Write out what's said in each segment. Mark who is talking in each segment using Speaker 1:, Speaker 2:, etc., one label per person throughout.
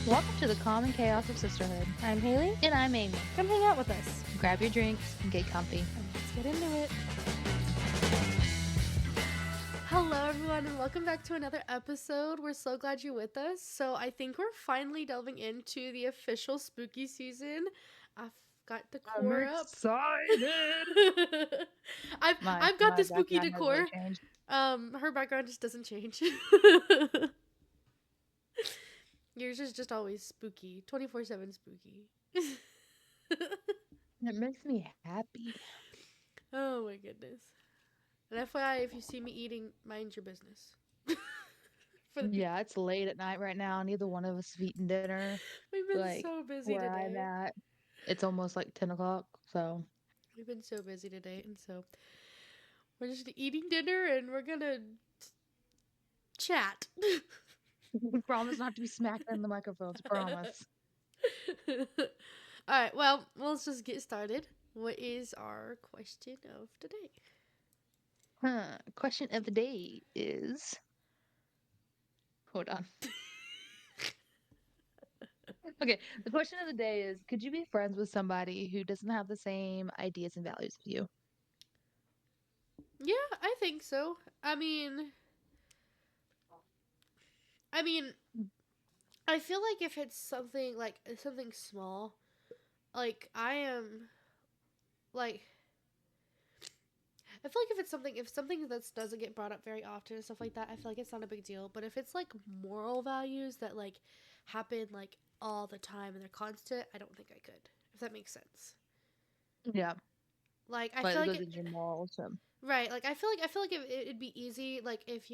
Speaker 1: Welcome to the common chaos of sisterhood.
Speaker 2: I'm Haley.
Speaker 1: And I'm Amy.
Speaker 2: Come hang out with us.
Speaker 1: Grab your drinks and get comfy.
Speaker 2: And let's get into it. Hello, everyone, and welcome back to another episode. We're so glad you're with us. So, I think we're finally delving into the official spooky season. I've got decor
Speaker 1: I'm
Speaker 2: up.
Speaker 1: excited.
Speaker 2: I've got
Speaker 1: my
Speaker 2: the spooky
Speaker 1: background has really
Speaker 2: decor.
Speaker 1: changed.
Speaker 2: Her background just doesn't change. Yours is just always spooky, 24/7 spooky.
Speaker 1: It makes me happy.
Speaker 2: Oh my goodness. And FYI, if you see me eating, mind your business.
Speaker 1: Yeah, it's late at night right now. Neither one of us have eaten dinner.
Speaker 2: We've been
Speaker 1: Like
Speaker 2: so busy
Speaker 1: where I'm
Speaker 2: today.
Speaker 1: at, it's almost like 10 o'clock. So
Speaker 2: We've been so busy today, and so we're just eating dinner, and we're gonna chat.
Speaker 1: we promise not to be smacking in the microphones. Promise.
Speaker 2: All right. Well, let's just get started. What is our question of today?
Speaker 1: Question of the day is. Hold on. Okay, the question of the day is, could you be friends with somebody who doesn't have the same ideas and values as you?
Speaker 2: Yeah, I think so. I mean, I feel like if it's something like something small, like I am, like I feel like if something that doesn't get brought up very often and stuff like that, I feel like it's not a big deal. But if it's like moral values that like happen like all the time and they're constant, I don't think I could. If that makes sense.
Speaker 1: Yeah,
Speaker 2: Like I
Speaker 1: but
Speaker 2: feel
Speaker 1: it
Speaker 2: like
Speaker 1: goes
Speaker 2: it,
Speaker 1: into your morals. So.
Speaker 2: right. Like I feel like it'd be easy. Like if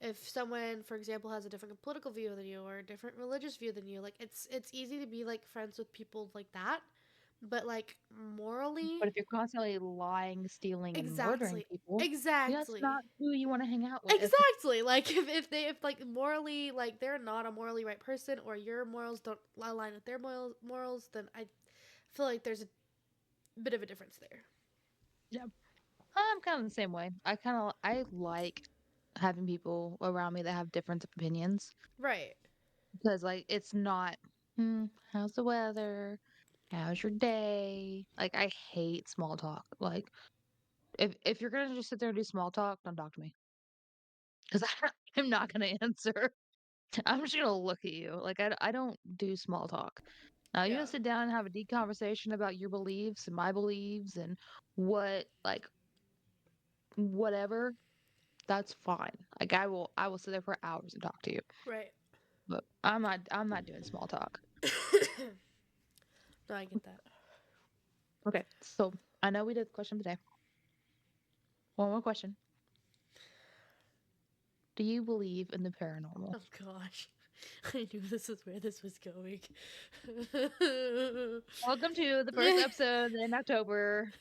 Speaker 2: if someone, for example, has a different political view than you or a different religious view than you, like it's easy to be like friends with people like that. But like morally,
Speaker 1: But if you're constantly lying, stealing, and murdering
Speaker 2: exactly,
Speaker 1: people, that's
Speaker 2: exactly.
Speaker 1: not who you want to hang out with.
Speaker 2: Exactly. Like if like morally like they're not a morally right person or your morals don't align with their morals, then I feel like there's a bit of a difference there.
Speaker 1: Yeah, I'm kind of the same way. I like having people around me that have different opinions
Speaker 2: Right.
Speaker 1: because like it's not, how's the weather? How's your day? Like I hate small talk. Like if you're gonna just sit there and do small talk, don't talk to me because I'm not gonna answer. I'm just gonna look at you. Like I don't do small talk. Now you
Speaker 2: Yeah.
Speaker 1: want to sit down and have a deep conversation about your beliefs and my beliefs and what like whatever. That's fine. Like I will sit there for hours and talk to you.
Speaker 2: Right.
Speaker 1: But I'm not doing small talk.
Speaker 2: No, I get that.
Speaker 1: Okay, so I know we did the question of the day. One more question. Do you believe in the paranormal?
Speaker 2: Oh gosh. I knew this is where this was going.
Speaker 1: Welcome to the first episode in October.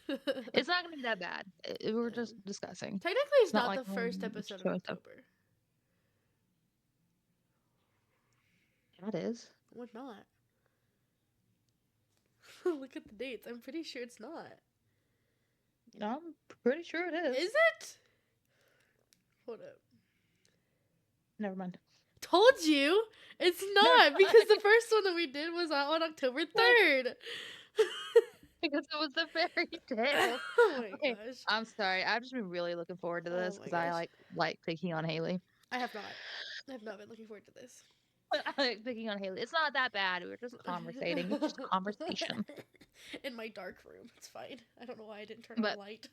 Speaker 1: It's not gonna be that bad. We're just discussing.
Speaker 2: Technically,
Speaker 1: It's
Speaker 2: it's
Speaker 1: not
Speaker 2: not
Speaker 1: like
Speaker 2: the first episode of
Speaker 1: showing stuff.
Speaker 2: October.
Speaker 1: That is.
Speaker 2: We're not. Look at the dates. I'm pretty sure it's not.
Speaker 1: I'm pretty sure it is.
Speaker 2: Is it? Hold up.
Speaker 1: Never mind.
Speaker 2: Told you it's
Speaker 1: Never
Speaker 2: not because the
Speaker 1: mind.
Speaker 2: first one that we did was out on October 3rd.
Speaker 1: Because it was the fairy tale.
Speaker 2: Oh my
Speaker 1: Okay,
Speaker 2: gosh.
Speaker 1: I'm sorry. I've just been really looking forward to
Speaker 2: Oh
Speaker 1: this
Speaker 2: my
Speaker 1: because I
Speaker 2: gosh.
Speaker 1: like picking on Haley.
Speaker 2: I have not. I have not been looking forward to this.
Speaker 1: I like picking on Haley. It's not that bad. We were just conversating. It's just conversation.
Speaker 2: In my dark room. It's fine. I don't know why I didn't turn on a
Speaker 1: But
Speaker 2: light.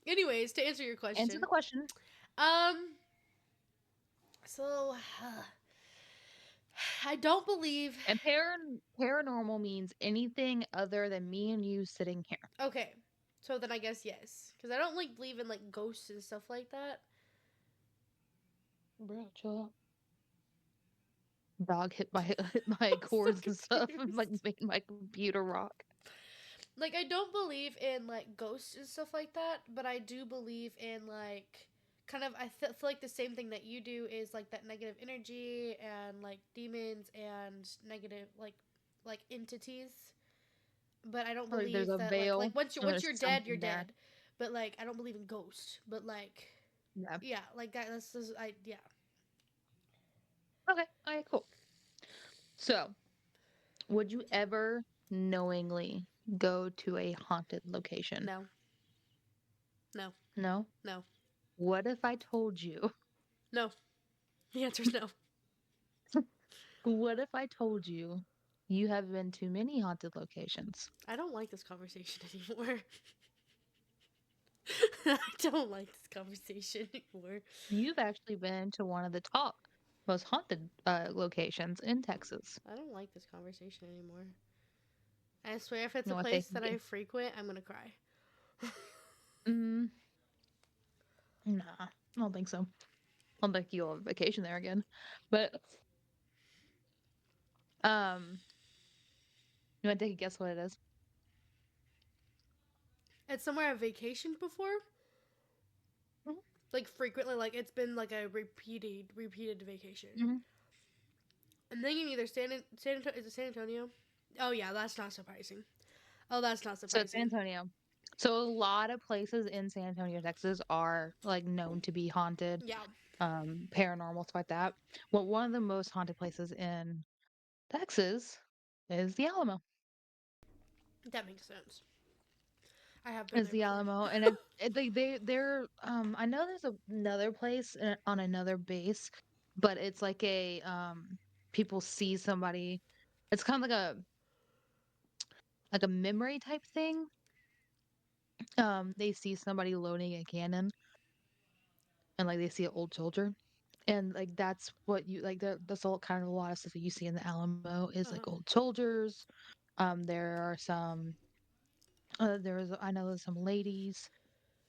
Speaker 2: Anyways, to answer your
Speaker 1: answer
Speaker 2: question.
Speaker 1: the question.
Speaker 2: Um so I don't believe.
Speaker 1: And paranormal means anything other than me and you sitting here.
Speaker 2: Okay. So then I guess yes, cuz I don't like believe in like ghosts and stuff like that.
Speaker 1: Bro, chill out. Dog hit my hit my
Speaker 2: I'm so
Speaker 1: cords and stuff and like
Speaker 2: confused.
Speaker 1: made my computer rock.
Speaker 2: Like I don't believe in like ghosts and stuff like that, but I do believe in like kind of feel like the same thing that you do is like that negative energy and like demons and negative like entities. But I don't
Speaker 1: Or like there's
Speaker 2: believe
Speaker 1: a
Speaker 2: that like
Speaker 1: veil and
Speaker 2: once
Speaker 1: there's
Speaker 2: you're dead, you're
Speaker 1: something there.
Speaker 2: dead. But like I don't believe in ghosts. But like
Speaker 1: Yeah.
Speaker 2: yeah, like that that's just, I yeah.
Speaker 1: Okay. Okay, cool. So, would you ever knowingly go to a haunted location?
Speaker 2: No, no,
Speaker 1: No?
Speaker 2: no,
Speaker 1: What if I told you?
Speaker 2: no. The answer is no.
Speaker 1: What if I told you you have been to many haunted locations?
Speaker 2: I don't like this conversation anymore. I don't like this conversation anymore.
Speaker 1: You've actually been to one of the top most haunted locations in Texas.
Speaker 2: I don't like this conversation anymore. I swear, if it's
Speaker 1: You
Speaker 2: a
Speaker 1: know what they
Speaker 2: place
Speaker 1: can
Speaker 2: that I
Speaker 1: be?
Speaker 2: frequent, I'm gonna cry.
Speaker 1: Mm, nah, I don't think so. I don't think you'll have a vacation there again. But you want to take a guess what it is?
Speaker 2: It's somewhere I've vacationed before,
Speaker 1: Mhm,
Speaker 2: like frequently. Like it's been like a repeated vacation.
Speaker 1: mhm.
Speaker 2: I'm thinking either San Antonio. Is it San Antonio? Oh yeah, that's not surprising. Oh, that's not
Speaker 1: So it's San
Speaker 2: surprising.
Speaker 1: Antonio. So a lot of places in San Antonio, Texas are like known to be haunted,
Speaker 2: Yeah,
Speaker 1: paranormal, stuff like that. Well, one of the most haunted places in Texas is the Alamo.
Speaker 2: that makes sense. I have been
Speaker 1: Is
Speaker 2: there
Speaker 1: the
Speaker 2: before.
Speaker 1: Alamo, and they're I know there's another place on another base, but it's like a people see somebody. It's kind of like a memory type thing. They see somebody loading a cannon, and like they see an old soldier, and like that's what you like. That's all kind of a lot of stuff that you see in the Alamo is like
Speaker 2: Uh-huh.
Speaker 1: old soldiers. There are some. I know there's some ladies,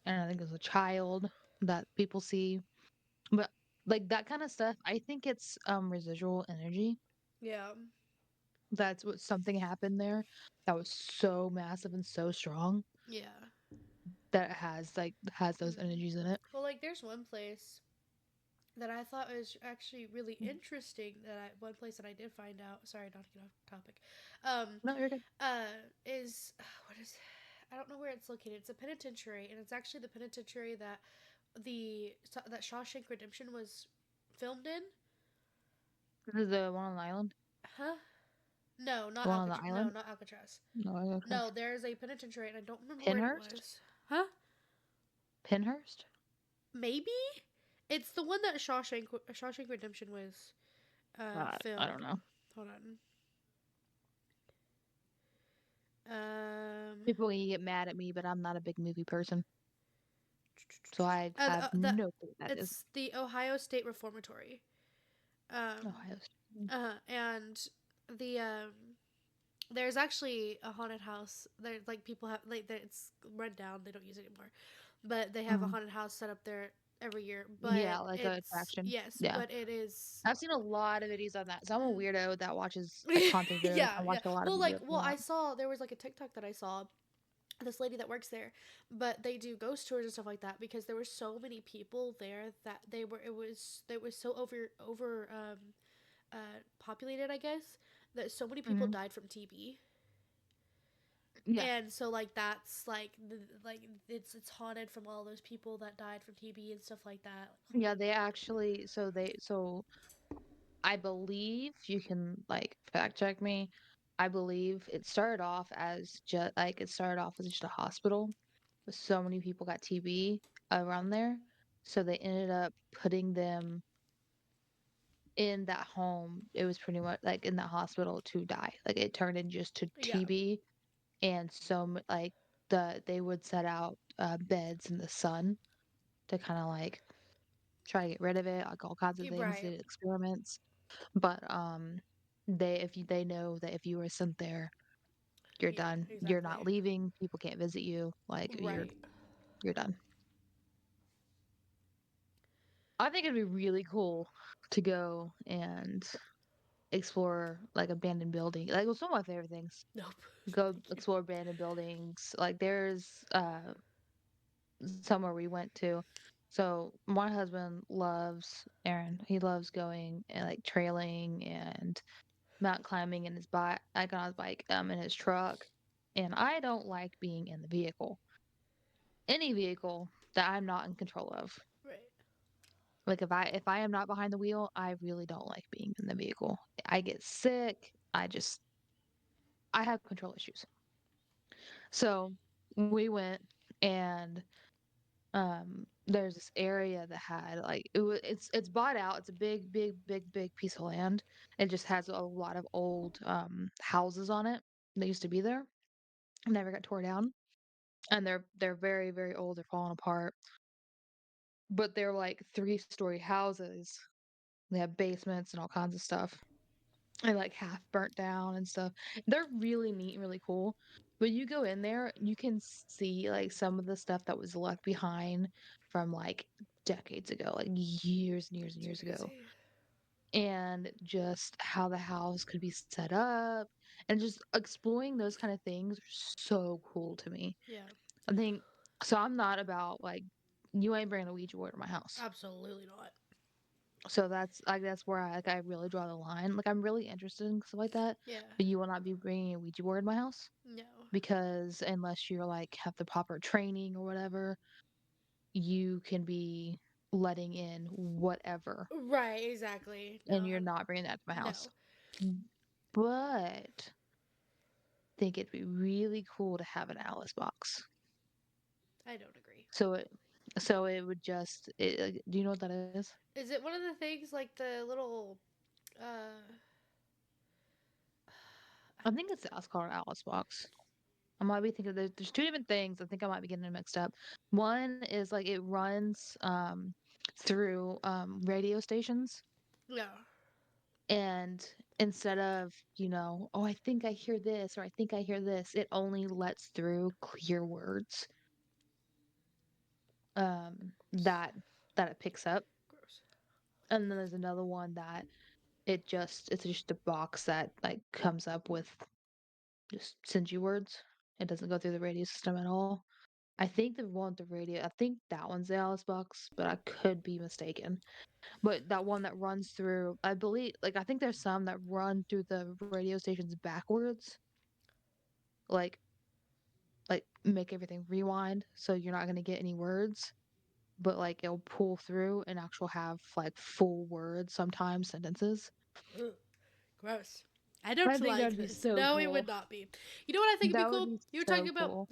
Speaker 1: and I think there's a child that people see. But like that kind of stuff, I think it's residual energy.
Speaker 2: Yeah,
Speaker 1: That's what something happened there that was so massive and so strong
Speaker 2: yeah.
Speaker 1: that it has those
Speaker 2: Mm.
Speaker 1: energies in it.
Speaker 2: Well, like there's one place that I thought was actually really
Speaker 1: Mm.
Speaker 2: interesting. One place that I did find out. Sorry, not to get off topic. Um,
Speaker 1: No, you're good.
Speaker 2: is what is? I don't know where it's located. It's a penitentiary, and it's actually the penitentiary that Shawshank Redemption was filmed in.
Speaker 1: This is the one on the island.
Speaker 2: Huh? No, not
Speaker 1: The one on the
Speaker 2: Alcatraz. No,
Speaker 1: island.
Speaker 2: not Alcatraz.
Speaker 1: No, okay.
Speaker 2: No, there is a penitentiary, and I don't remember where it
Speaker 1: Pinhurst.
Speaker 2: was. Huh?
Speaker 1: Pinhurst.
Speaker 2: Maybe it's the one that Shawshank Redemption was
Speaker 1: I don't
Speaker 2: filmed.
Speaker 1: know.
Speaker 2: Hold on. Um,
Speaker 1: People can get mad at me, but I'm not a big movie person, so I
Speaker 2: uh,
Speaker 1: have
Speaker 2: uh, the
Speaker 1: no clue what that is.
Speaker 2: it's the Ohio State Reformatory.
Speaker 1: Ohio State.
Speaker 2: And the there's actually a haunted house. There's like people have it's run down. They don't use it anymore, but they have a
Speaker 1: Mhm.
Speaker 2: haunted house set up there every year.
Speaker 1: Yeah,
Speaker 2: But
Speaker 1: like a
Speaker 2: it's
Speaker 1: attraction.
Speaker 2: yes,
Speaker 1: Yeah.
Speaker 2: but it is.
Speaker 1: I've seen a lot of videos on that. So I'm a
Speaker 2: Mm.
Speaker 1: weirdo that watches like haunted videos. I
Speaker 2: Yeah.
Speaker 1: watch a lot of
Speaker 2: Well,
Speaker 1: videos on
Speaker 2: I
Speaker 1: that.
Speaker 2: saw there was like a TikTok that I saw this lady that works there, but they do ghost tours and stuff like that because there were so many people there that they was so populated, I guess, that so many people
Speaker 1: Hmm.
Speaker 2: died from TB.
Speaker 1: Yeah,
Speaker 2: And so like that's like it's haunted from all those people that died from TB and stuff like that.
Speaker 1: yeah. They actually, so I believe you can like fact check me. I believe it started off as just a hospital, but so many people got TB around there, so they ended up putting them in that home. It was pretty much like in that hospital to die. Like it turned in just to
Speaker 2: Yeah.
Speaker 1: TB, and like they would set out beds in the sun to kind of like try to get rid of it, like all kinds of
Speaker 2: You're
Speaker 1: things,
Speaker 2: right.
Speaker 1: did experiments. But they know that if you were sent there, you're
Speaker 2: Yeah,
Speaker 1: done. You're not
Speaker 2: exactly.
Speaker 1: leaving. People can't visit you. Like
Speaker 2: Right.
Speaker 1: you're done. I think it'd be really cool to go and explore like abandoned building. Like it was one of my favorite things.
Speaker 2: Nope.
Speaker 1: Go
Speaker 2: Thank you.
Speaker 1: explore abandoned buildings. Like there's somewhere we went to. So my husband loves Aaron. He loves going and like trailing and mountain climbing in his bike, like on his bike, in his truck. And I don't like being in the vehicle. Any vehicle that I'm not in control of.
Speaker 2: Right.
Speaker 1: Like if I am not behind the wheel, I really don't like being in the vehicle. I get sick. I have control issues. So we went and there's this area that had like it's bought out. It's a big piece of land. It just has a lot of old houses on it that used to be there. Never got tore down. And they're very old. They're falling apart. But they're like three-story houses. They have basements and all kinds of stuff. And like half burnt down and stuff. They're really neat and really cool. But you go in there, you can see like some of the stuff that was left behind from like decades ago, like years and years and
Speaker 2: It's
Speaker 1: years ago.
Speaker 2: crazy.
Speaker 1: And just how the house could be set up and just exploring those kind of things are so cool to me.
Speaker 2: Yeah,
Speaker 1: I think so. I'm not about like you ain't bringing a Ouija board to my house.
Speaker 2: absolutely not.
Speaker 1: So that's where I really draw the line. Like I'm really interested in stuff like that,
Speaker 2: Yeah,
Speaker 1: but you will not be bringing a Ouija board in my house
Speaker 2: no.
Speaker 1: because unless you're like have the proper training or whatever, you can be letting in whatever,
Speaker 2: Right, exactly. No,
Speaker 1: and you're not bringing that to my house.
Speaker 2: no,
Speaker 1: But I think it'd be really cool to have an Alice box.
Speaker 2: I don't agree.
Speaker 1: So it would just do you know what that is?
Speaker 2: Is it one of the things like the little uh
Speaker 1: I think it's called an Alice box. I might be thinking there's two different things. I think I might be getting them mixed up. One is like it runs through radio stations,
Speaker 2: no.
Speaker 1: and instead of, oh, I think I hear this or I think I hear this, it only lets through clear words that it picks up.
Speaker 2: Gross.
Speaker 1: And then there's another one that it's just a box that like comes up with just sends you words. It doesn't go through the radio system at all. I think the one with the radio, I think that one's the Alice box, but I could be mistaken. But that one that runs through, I believe, like I think there's some that run through the radio stations backwards, like make everything rewind, so you're not gonna get any words, but like it'll pull through and actual have like full words, sometimes sentences.
Speaker 2: Ugh, gross. I don't
Speaker 1: I think
Speaker 2: like
Speaker 1: that'd be
Speaker 2: this.
Speaker 1: so
Speaker 2: No, it would
Speaker 1: cool.
Speaker 2: not be. You know what I think would be
Speaker 1: That would
Speaker 2: cool?
Speaker 1: be so cool.
Speaker 2: You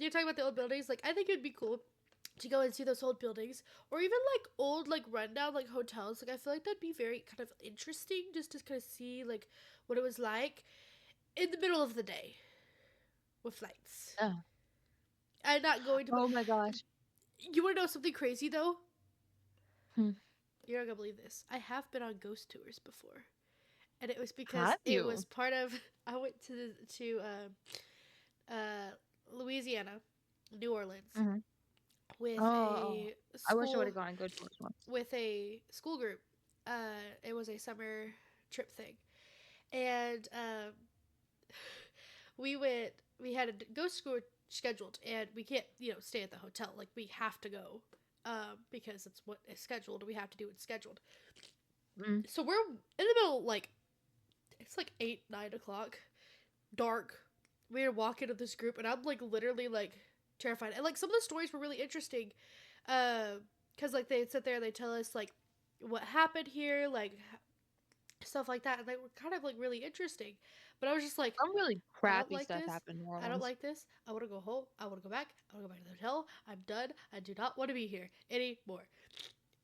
Speaker 2: were talking about the old buildings. Like I think it would be cool to go and see those old buildings, or even like old like rundown like hotels. Like I feel like that'd be very kind of interesting just to kind of see like what it was like in the middle of the day with lights.
Speaker 1: Yeah.
Speaker 2: And not going to.
Speaker 1: Oh my gosh.
Speaker 2: You want to know something crazy though?
Speaker 1: Hmm.
Speaker 2: You're not gonna believe this. I have been on ghost tours before, and it was because
Speaker 1: Have
Speaker 2: it
Speaker 1: you?
Speaker 2: was part of. I went to Louisiana, New Orleans,
Speaker 1: Hmm.
Speaker 2: with
Speaker 1: Oh, I wish I would have gone and go tours once.
Speaker 2: a school group. It was a summer trip thing, and we went. We had a ghost tour scheduled, and we can't stay at the hotel. Like we have to go, because it's what is scheduled. We have to do what's scheduled.
Speaker 1: Mm.
Speaker 2: So we're in the middle, like it's like 8, 9 o'clock, dark. We walk into this group, and I'm like literally like terrified. And like some of the stories were really interesting, because like they'd sit there and they tell us like what happened here, like stuff like that, and they were kind of like really interesting. But I was just like,
Speaker 1: Some really
Speaker 2: I don't
Speaker 1: crappy
Speaker 2: like
Speaker 1: stuff
Speaker 2: this.
Speaker 1: happened in New
Speaker 2: I don't
Speaker 1: Orleans.
Speaker 2: like this. I want to go home. I want to go back. I want to go back to the hotel. I'm done. I do not want to be here anymore.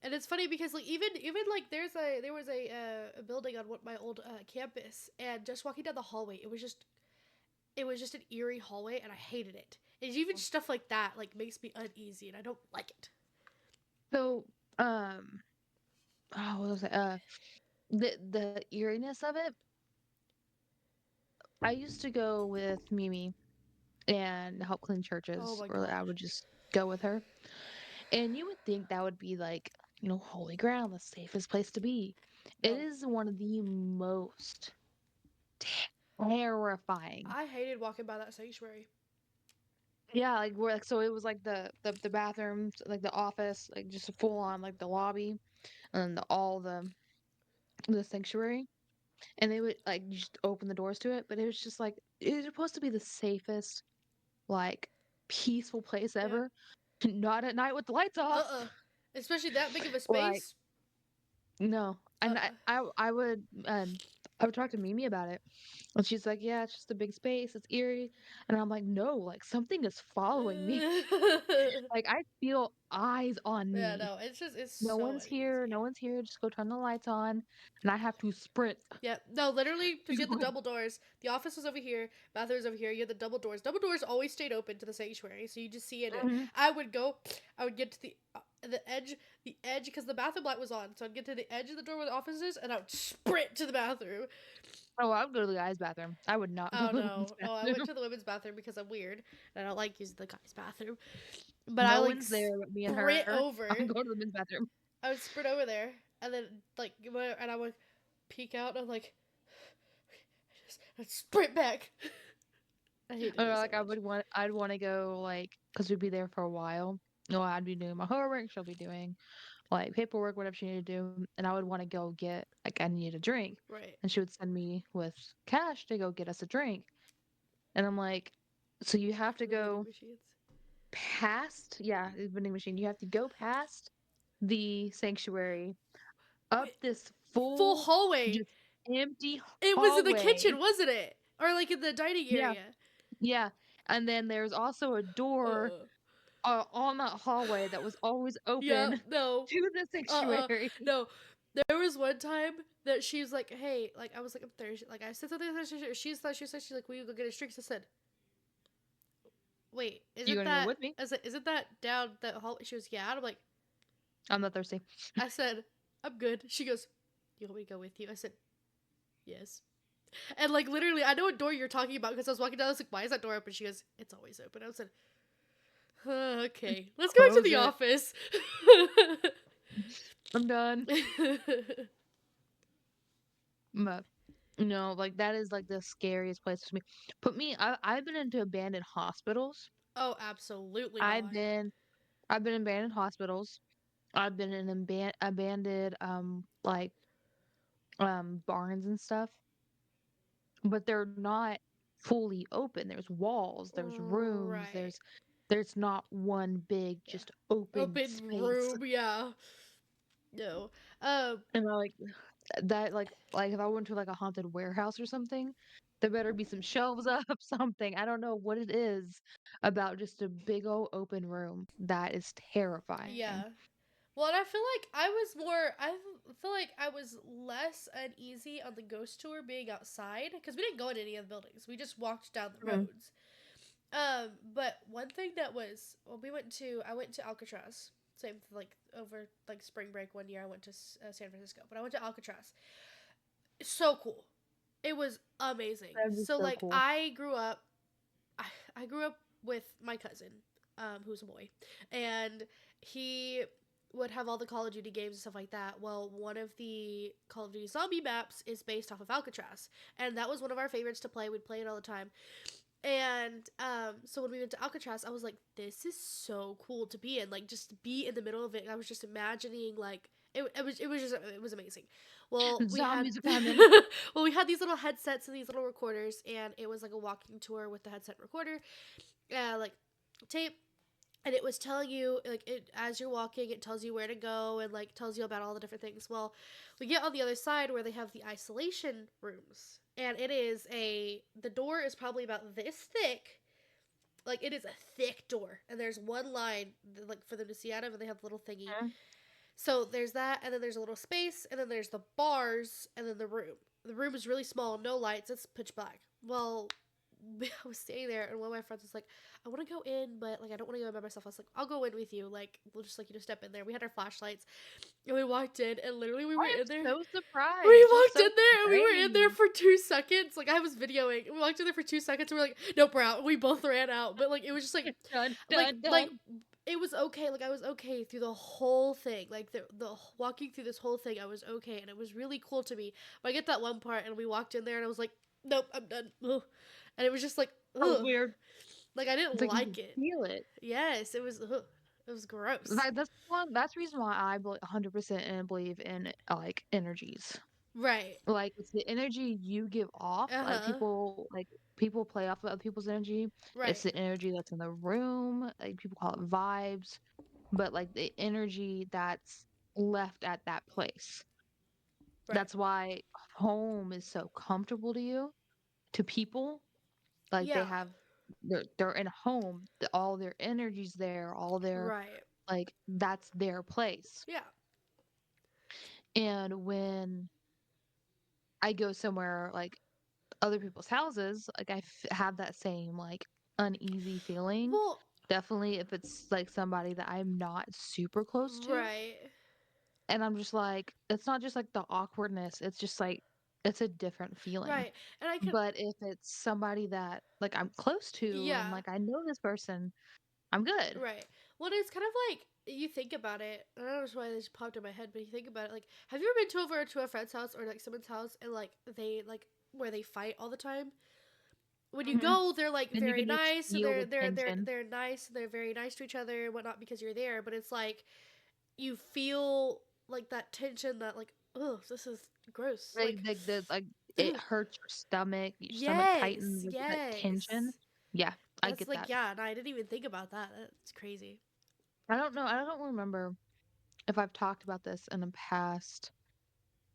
Speaker 2: And it's funny because like even like there was a building on what my old campus, and just walking down the hallway, it was just an eerie hallway, and I hated it. And even stuff like that like makes me uneasy, and I don't like it.
Speaker 1: So, oh, what was it? The eeriness of it. I used to go with Mimi and help clean
Speaker 2: Oh
Speaker 1: churches,
Speaker 2: my
Speaker 1: or I
Speaker 2: gosh.
Speaker 1: would just go with her. And you would think that would be like, holy ground, the safest place to be. It
Speaker 2: No,
Speaker 1: is one of the most terrifying.
Speaker 2: I hated walking by that sanctuary.
Speaker 1: Yeah, like we're like so it was like the bathrooms, like the office, like just full on like the lobby and all the sanctuary. And they would like you just open the doors to it, but it was just like it was supposed to be the safest, like peaceful place
Speaker 2: Yeah.
Speaker 1: ever. Not at night with the lights off.
Speaker 2: Uh-uh. Especially that big of a
Speaker 1: Like
Speaker 2: space.
Speaker 1: No, and
Speaker 2: Uh-uh.
Speaker 1: I would, I would talk to Mimi about it, and she's like, "Yeah, it's just a big space, it's eerie," and I'm like, "No, like, something is following me." Like, I feel eyes on
Speaker 2: Yeah,
Speaker 1: me.
Speaker 2: no, it's
Speaker 1: No
Speaker 2: so
Speaker 1: one's here, no
Speaker 2: uneasy.
Speaker 1: one's here, just go turn the lights on, and I have to sprint
Speaker 2: Yeah, no, literally,
Speaker 1: to
Speaker 2: because you had the
Speaker 1: go in.
Speaker 2: double doors. The office was over here, bathroom was over here. You had the double doors. Double doors always stayed open to the sanctuary, so you just see in it.
Speaker 1: Mhm.
Speaker 2: I would get to the edge, because the bathroom light was on. So I'd get to the edge of the door where the office is, and I would sprint to the bathroom.
Speaker 1: Oh, I would go to the guys' bathroom. I would not go
Speaker 2: Oh
Speaker 1: to the women's
Speaker 2: no, oh, I went
Speaker 1: bathroom.
Speaker 2: to the women's bathroom because I'm weird and I don't like using the guys' bathroom. But I
Speaker 1: No
Speaker 2: like
Speaker 1: one's there but me and
Speaker 2: sprint
Speaker 1: her. I'm
Speaker 2: over.
Speaker 1: going to the men's bathroom.
Speaker 2: I would sprint over there, and then and I would peek out, and I'm like, I'd sprint back. I hated
Speaker 1: Or,
Speaker 2: it so
Speaker 1: like,
Speaker 2: much.
Speaker 1: I'd wanna go, like, because 'cause we'd be there for a while. No, I'd be doing my homework, she'll be doing, like, paperwork, whatever she needed to do, and I would wanna go get like, I needed a drink,
Speaker 2: Right.
Speaker 1: and she would send me with cash to go get us a drink, and I'm like, "So you have to
Speaker 2: The vending
Speaker 1: go
Speaker 2: machines.
Speaker 1: past" yeah, the vending machine. "You have to go past the sanctuary, up
Speaker 2: Wait,
Speaker 1: this
Speaker 2: full
Speaker 1: full,
Speaker 2: hallway.
Speaker 1: just empty
Speaker 2: It was in the
Speaker 1: hallway."
Speaker 2: kitchen, wasn't it? Or like in the dining
Speaker 1: Yeah,
Speaker 2: area.
Speaker 1: yeah, and then there's also a door
Speaker 2: Uh.
Speaker 1: on that hallway that was always open
Speaker 2: Yeah. No.
Speaker 1: to the sanctuary.
Speaker 2: No. There was one time that she's like, "Hey," like I was like, "I'm thirsty." Like I said something. She's like, "Will you go get us drinks?" I said, "Wait,
Speaker 1: "You gonna go with me?
Speaker 2: isn't that down that hall?" She was, "Yeah." And I'm like,
Speaker 1: I'm not thirsty."
Speaker 2: I said, "I'm good." She goes, "You want me to go with you?" I said, "Yes." And like literally, I know what door you're talking about because I was walking down. I was like, "Why is that door open?" She goes, "It's always open." I said, "Okay, let's go back to
Speaker 1: Close
Speaker 2: the
Speaker 1: it.
Speaker 2: office."
Speaker 1: I'm done. But, no, like, that is, like, the scariest place to me. Put me I've been into abandoned hospitals.
Speaker 2: Oh, absolutely
Speaker 1: I've
Speaker 2: not.
Speaker 1: been I've been in abandoned hospitals. I've been in abandoned, like, barns and stuff, but they're not fully open. There's walls, there's rooms,
Speaker 2: Right.
Speaker 1: there's not one big
Speaker 2: Yeah.
Speaker 1: just open
Speaker 2: Open
Speaker 1: space.
Speaker 2: room. Yeah. No. Um.
Speaker 1: And I like that like if I went to like a haunted warehouse or something, there better be some shelves up, something. I don't know what it is about just a big old open room that is terrifying.
Speaker 2: Yeah. Well, and I feel like I was more. Feel like I was less uneasy on the ghost tour being outside because we didn't go in any of the buildings. We just walked down the
Speaker 1: Mhm.
Speaker 2: roads. But one thing that was well, I went to Alcatraz. Same like over like spring break one year. I went to San Francisco, but I went to Alcatraz. It's so cool. It was amazing.
Speaker 1: That'd be
Speaker 2: So
Speaker 1: so
Speaker 2: like
Speaker 1: cool.
Speaker 2: I grew up with my cousin, who's a boy, and he would have all the Call of Duty games and stuff like that. Well, one of the Call of Duty zombie maps is based off of Alcatraz, and that was one of our favorites to play. We'd play it all the time. And so when we went to Alcatraz, I was like, "This is so cool to be in. Like, just to be in the middle of it." I was just imagining like it was amazing. Well, we had
Speaker 1: Zombies are coming.
Speaker 2: well we had these little headsets and these little recorders, and it was like a walking tour with the headset recorder, like tape, and it was telling you like it as you're walking it tells you where to go and like tells you about all the different things. Well, we get on the other side where they have the isolation rooms, and the door is probably about this thick. Like it is a thick door, and there's one line like for them to see out of, and they have a little thingy.
Speaker 1: Mhm.
Speaker 2: So there's that, and then there's a little space, and then there's the bars, and then the room. The room is really small, no lights, it's pitch black. Well, I was staying there, and one of my friends was like, "I want to go in, but like I don't want to go in by myself." I was like, "I'll go in with you. Like we'll just like step in there." We had our flashlights, and we walked in, and literally we were
Speaker 1: I
Speaker 2: in
Speaker 1: am
Speaker 2: there.
Speaker 1: so
Speaker 2: We
Speaker 1: surprised. You're
Speaker 2: walked
Speaker 1: so
Speaker 2: in there, and we were in there
Speaker 1: brave.
Speaker 2: for 2 seconds. Like I was videoing. We walked in there for 2 seconds, and we are like, "Nope, we're out." We both ran out, but like it was just
Speaker 1: Dun
Speaker 2: like
Speaker 1: dun
Speaker 2: like
Speaker 1: dun.
Speaker 2: it was okay. Like I was okay through the whole thing. Like the walking through this whole thing, I was okay, and it was really cool to me. But I get that one part, and we walked in there, and I was like, "Nope, I'm done." Ugh. And it was just like,
Speaker 1: That was
Speaker 2: ugh,
Speaker 1: weird.
Speaker 2: like I didn't
Speaker 1: It's like you
Speaker 2: like
Speaker 1: can
Speaker 2: it.
Speaker 1: feel it.
Speaker 2: Yes, it was. Ugh. It was gross.
Speaker 1: Like that's the reason why I 100% and believe in like energies.
Speaker 2: Right.
Speaker 1: Like it's the energy you give off.
Speaker 2: Uh huh.
Speaker 1: Like people play off of other people's energy. It's
Speaker 2: Right.
Speaker 1: the energy that's in the room. Like people call it vibes, but like the energy that's left at that place.
Speaker 2: Right.
Speaker 1: That's why home is so comfortable to you, to people. Like they
Speaker 2: Yeah.
Speaker 1: have, they're in a home, all their energy's there, all their
Speaker 2: Right.
Speaker 1: like that's their place.
Speaker 2: Yeah.
Speaker 1: And when I go somewhere like other people's houses, like have that same like uneasy feeling.
Speaker 2: Well,
Speaker 1: Definitely if it's like somebody that I'm not super close to.
Speaker 2: right.
Speaker 1: And I'm just like, it's not just like the awkwardness, it's just like it's a different feeling.
Speaker 2: Right. And I could,
Speaker 1: But if it's somebody that like I'm close to and
Speaker 2: yeah.
Speaker 1: like I know this person, I'm good.
Speaker 2: Right. Well, it's kind of like you think about it. I don't know why this popped in my head, but you think about it. Like, have you ever been to over to a friend's house or like someone's house and like they like where they fight all the time? When you
Speaker 1: Mhm.
Speaker 2: go, they're like
Speaker 1: And you
Speaker 2: very
Speaker 1: can just
Speaker 2: nice. And
Speaker 1: feel
Speaker 2: they're
Speaker 1: the
Speaker 2: they're they're
Speaker 1: tension.
Speaker 2: they're nice. They're very nice to each other and whatnot because you're there. But it's like you feel like that tension that like, oh, this is gross.
Speaker 1: Like it
Speaker 2: Ugh.
Speaker 1: hurts your stomach, your stomach
Speaker 2: Yes,
Speaker 1: tightens with that tension.
Speaker 2: yes.
Speaker 1: Yeah, I
Speaker 2: That's
Speaker 1: get
Speaker 2: like
Speaker 1: that.
Speaker 2: yeah. And I didn't even think about that. That's crazy.
Speaker 1: I don't know. I don't remember if I've talked about this in a past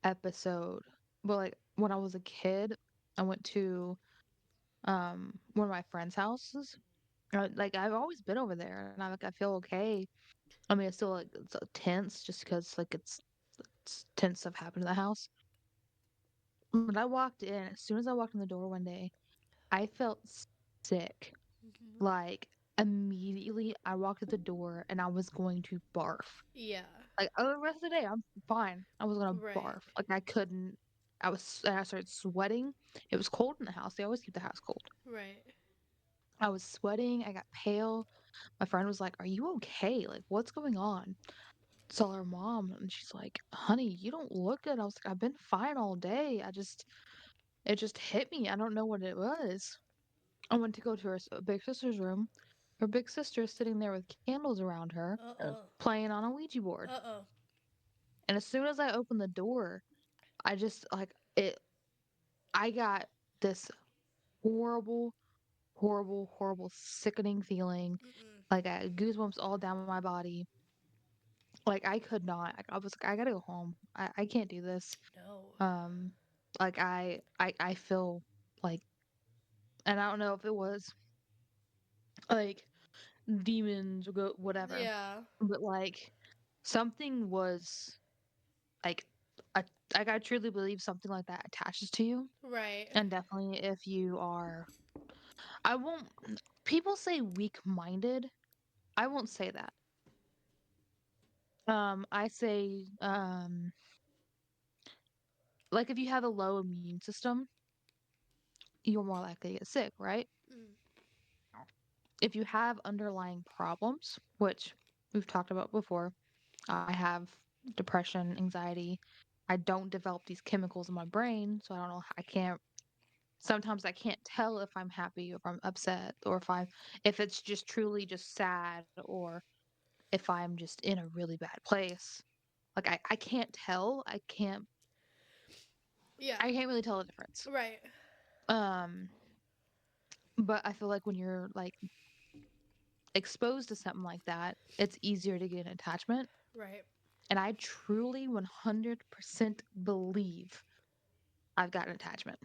Speaker 1: episode. But like when I was a kid, I went to one of my friends' houses. Like I've always been over there, and I feel okay. I mean, it's still like it's tense just because like it's tense stuff happened in the house. When I walked in, as soon as I walked in the door one day, I felt sick.
Speaker 2: Hmm.
Speaker 1: Like immediately, I walked at the door and I was going to barf.
Speaker 2: Yeah.
Speaker 1: Like oh, the rest of the day, I'm fine. I was gonna
Speaker 2: Right.
Speaker 1: barf. Like I couldn't. And I started sweating. It was cold in the house. They always keep the house cold.
Speaker 2: Right.
Speaker 1: I was sweating. I got pale. My friend was like, "Are you okay? Like, what's going on?" Saw her mom, and she's like, "Honey, you don't look good." I was like, "I've been fine all day. It just hit me. I don't know what it was." I went to go to her big sister's room. Her big sister is sitting there with candles around her,
Speaker 2: Uh oh.
Speaker 1: playing on a Ouija board.
Speaker 2: Uh oh.
Speaker 1: And as soon as I opened the door, I just like it. I got this horrible, horrible, horrible, sickening feeling.
Speaker 2: Mm-mm.
Speaker 1: Like I had goosebumps all down my body. Like I could not. I was like, I gotta go home. I can't do this.
Speaker 2: No.
Speaker 1: Um, like I feel like, and I don't know if it was like demons or whatever,
Speaker 2: Yeah.
Speaker 1: but like something was like, a, like I truly believe something like that attaches to you,
Speaker 2: Right.
Speaker 1: and definitely if you are, I won't. People say weak-minded. I won't say that. I say like if you have a low immune system, you're more likely to get sick, right?
Speaker 2: Mm.
Speaker 1: If you have underlying problems, which we've talked about before, I have depression, anxiety. I don't develop these chemicals in my brain, so I don't know. I can't. Sometimes I can't tell if I'm happy or if I'm upset or if it's just truly just sad or if I'm just in a really bad place. Like I can't tell.
Speaker 2: Yeah.
Speaker 1: I can't really tell the difference.
Speaker 2: Right.
Speaker 1: Um, but I feel like when you're like exposed to something like that, it's easier to get an attachment.
Speaker 2: Right.
Speaker 1: And I truly 100% believe I've got an attachment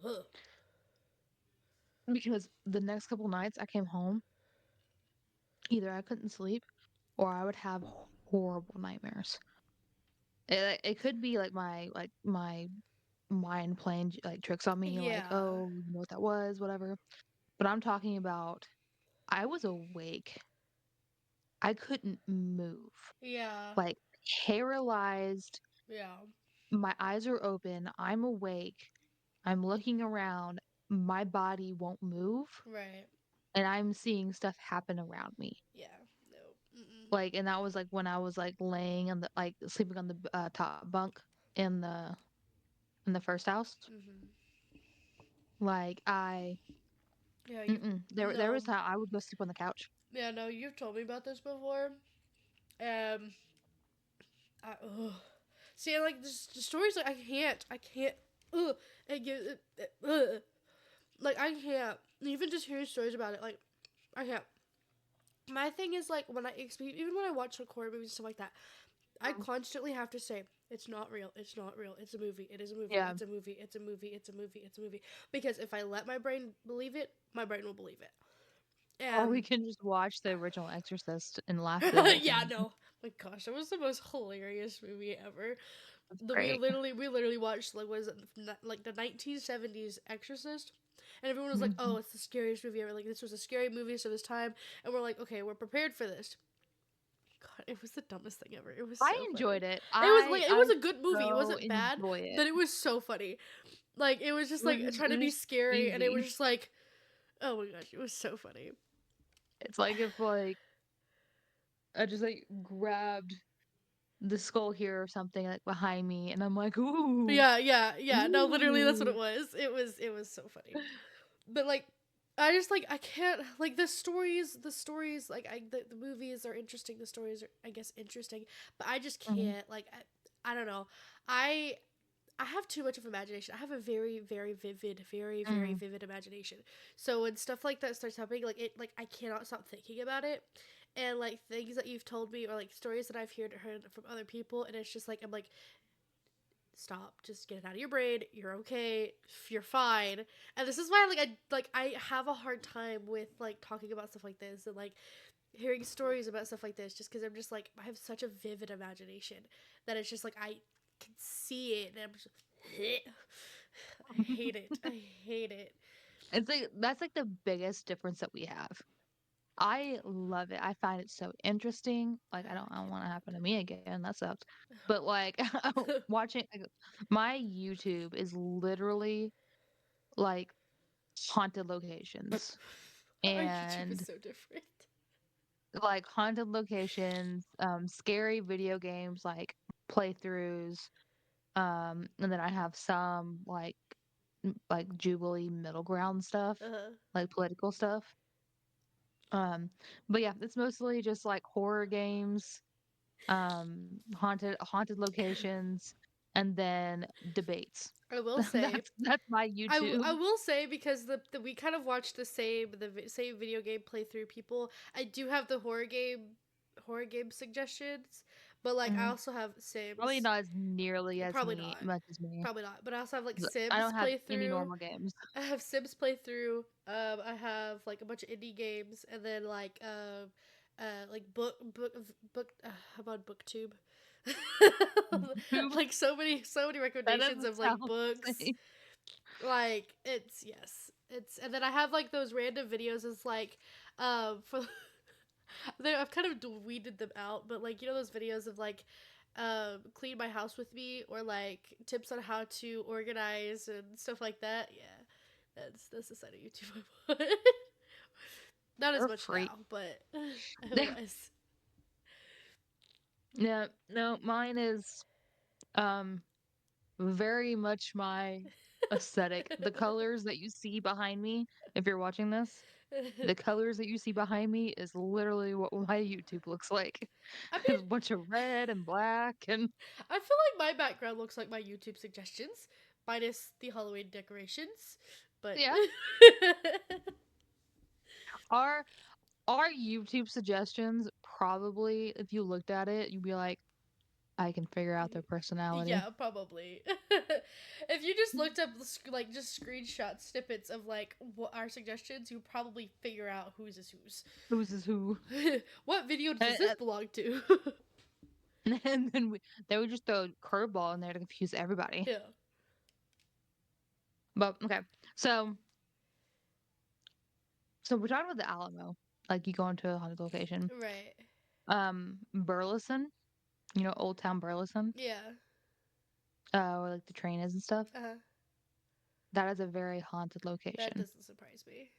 Speaker 2: Ugh.
Speaker 1: because the next couple nights I came home, either I couldn't sleep or I would have horrible nightmares. It could be like my mind playing like tricks on me, like,
Speaker 2: Yeah.
Speaker 1: oh, you know what that was, whatever. But I'm talking about I was awake. I couldn't move.
Speaker 2: Yeah.
Speaker 1: Like paralyzed.
Speaker 2: Yeah.
Speaker 1: My eyes are open. I'm awake. I'm looking around. My body won't move.
Speaker 2: Right.
Speaker 1: And I'm seeing stuff happen around me.
Speaker 2: Yeah. No. Mm-mm.
Speaker 1: Like, and that was like when I was like laying on the like sleeping on the top bunk in the first house.
Speaker 2: Mm-hmm.
Speaker 1: Like I,
Speaker 2: Yeah. You.
Speaker 1: there
Speaker 2: No.
Speaker 1: was how I would go sleep on the couch.
Speaker 2: Yeah. No. You've told me about this before. Ugh. See, like the stories, like I can't. I can't. Ugh. It gives. Ugh. Like I can't. Even just hearing stories about it, like I can't. My thing is like when even when I watch like horror movies and stuff like that, I
Speaker 1: Mm.
Speaker 2: constantly have to say It's not real. It's not real. It's a movie. It is a movie.
Speaker 1: Yeah.
Speaker 2: It's a movie. It's a movie. It's a movie. It's a movie. Because if I let my brain believe it, my brain will believe it.
Speaker 1: Or we
Speaker 2: And
Speaker 1: can just watch the original Exorcist and laugh through the whole
Speaker 2: yeah,
Speaker 1: thing.
Speaker 2: no. My gosh, that was the most hilarious movie ever.
Speaker 1: That's
Speaker 2: The
Speaker 1: great.
Speaker 2: we literally watched like was it like the 1970s Exorcist, and everyone was like, "Oh,
Speaker 1: Mhm.
Speaker 2: it's the scariest movie ever." Like this was a scary movie so this time, and we're like, "Okay, we're prepared for this." God, it was the dumbest thing ever. It was
Speaker 1: I
Speaker 2: so funny.
Speaker 1: enjoyed it.
Speaker 2: It was like
Speaker 1: I
Speaker 2: it
Speaker 1: I
Speaker 2: was a good movie. It
Speaker 1: so
Speaker 2: wasn't bad,
Speaker 1: enjoy
Speaker 2: but
Speaker 1: it.
Speaker 2: it was so funny. Like it was just like
Speaker 1: It
Speaker 2: trying to
Speaker 1: was
Speaker 2: be
Speaker 1: just
Speaker 2: scary, and it was
Speaker 1: cheesy.
Speaker 2: just like, oh my gosh, it was so funny.
Speaker 1: It's like if like I just like grabbed the skull here or something like behind me and I'm like, ooh,
Speaker 2: Yeah, yeah, yeah. No, literally, that's what it
Speaker 1: ooh.
Speaker 2: was. It was so funny. But like, I just like I can't like the stories like the movies are interesting. The stories are I guess interesting, but I just
Speaker 1: Mhm,
Speaker 2: can't like I don't know. I I have too much of imagination. I have a very, very vivid, very, very
Speaker 1: mhm,
Speaker 2: vivid imagination. So when stuff like that starts happening, like I cannot stop thinking about it, and like things that you've told me or like stories that I've heard from other people, and it's just like I'm like, stop, just get it out of your brain. You're okay. You're fine. And this is why I have a hard time with like talking about stuff like this and like hearing stories about stuff like this just because I'm just like I have such a vivid imagination that it's just like I can see it and I'm just I
Speaker 1: mhm.
Speaker 2: hate it. I hate it.
Speaker 1: It's like that's like the biggest difference that we have. I love it. I find it so interesting. Like I don't want to happen to me again. That sucks. But like watching like, my YouTube is literally like haunted locations
Speaker 2: Our YouTube is
Speaker 1: and
Speaker 2: so different.
Speaker 1: like haunted locations, scary video games like playthroughs, and then I have some like Jubilee middle ground stuff,
Speaker 2: Uh,
Speaker 1: like political stuff. Um, but yeah, it's mostly just like horror games, haunted locations, and then debates.
Speaker 2: I will say
Speaker 1: That's my
Speaker 2: I
Speaker 1: YouTube.
Speaker 2: will say because the we kind of watched the same video game playthrough people. I do have the horror game suggestions, but like I
Speaker 1: Mhm.
Speaker 2: also have
Speaker 1: Probably
Speaker 2: Sims.
Speaker 1: not as nearly as
Speaker 2: Probably
Speaker 1: me
Speaker 2: not.
Speaker 1: much as me.
Speaker 2: Probably not. But I also have like
Speaker 1: I
Speaker 2: Sims
Speaker 1: don't have any
Speaker 2: playthrough.
Speaker 1: normal games.
Speaker 2: I have Sims playthrough. I have like a bunch of indie games, and then like book. I'm on BookTube.
Speaker 1: YouTube.
Speaker 2: Like so many
Speaker 1: That
Speaker 2: recommendations
Speaker 1: doesn't
Speaker 2: of like
Speaker 1: sound the
Speaker 2: books.
Speaker 1: same.
Speaker 2: Like it's yes, it's and then I have like those random videos. It's like, for I've kind of weeded them out, but like those videos of like, clean my house with me or like tips on how to organize and stuff like that. Yeah, that's the side of YouTube I want. Not as
Speaker 1: You're a
Speaker 2: much
Speaker 1: freak.
Speaker 2: now, but it was.
Speaker 1: No, no, mine is um very much my aesthetic. The colors that you see behind me, if you're watching this, the colors that you see behind me is literally what my YouTube looks like.
Speaker 2: I
Speaker 1: It's
Speaker 2: mean,
Speaker 1: a bunch of red and black and
Speaker 2: I feel like my background looks like my YouTube suggestions, minus the Halloween decorations, but.
Speaker 1: yeah. Our our YouTube suggestions probably if you looked at it, you'd be like, I can figure out their personality.
Speaker 2: Yeah, probably. If you just looked up like just screenshot snippets of like what our suggestions, you probably figure out whose is whose.
Speaker 1: Who's is who.
Speaker 2: What video does this
Speaker 1: And,
Speaker 2: belong to?
Speaker 1: and then they would just throw a curveball in there to confuse everybody.
Speaker 2: Yeah.
Speaker 1: But okay. So so we're talking about the Alamo. Like you go into a haunted location.
Speaker 2: Right.
Speaker 1: Burleson, Old Town Burleson,
Speaker 2: Yeah.
Speaker 1: where like the train is and stuff.
Speaker 2: Uh-huh.
Speaker 1: That is a very haunted
Speaker 2: That
Speaker 1: location.
Speaker 2: doesn't surprise me.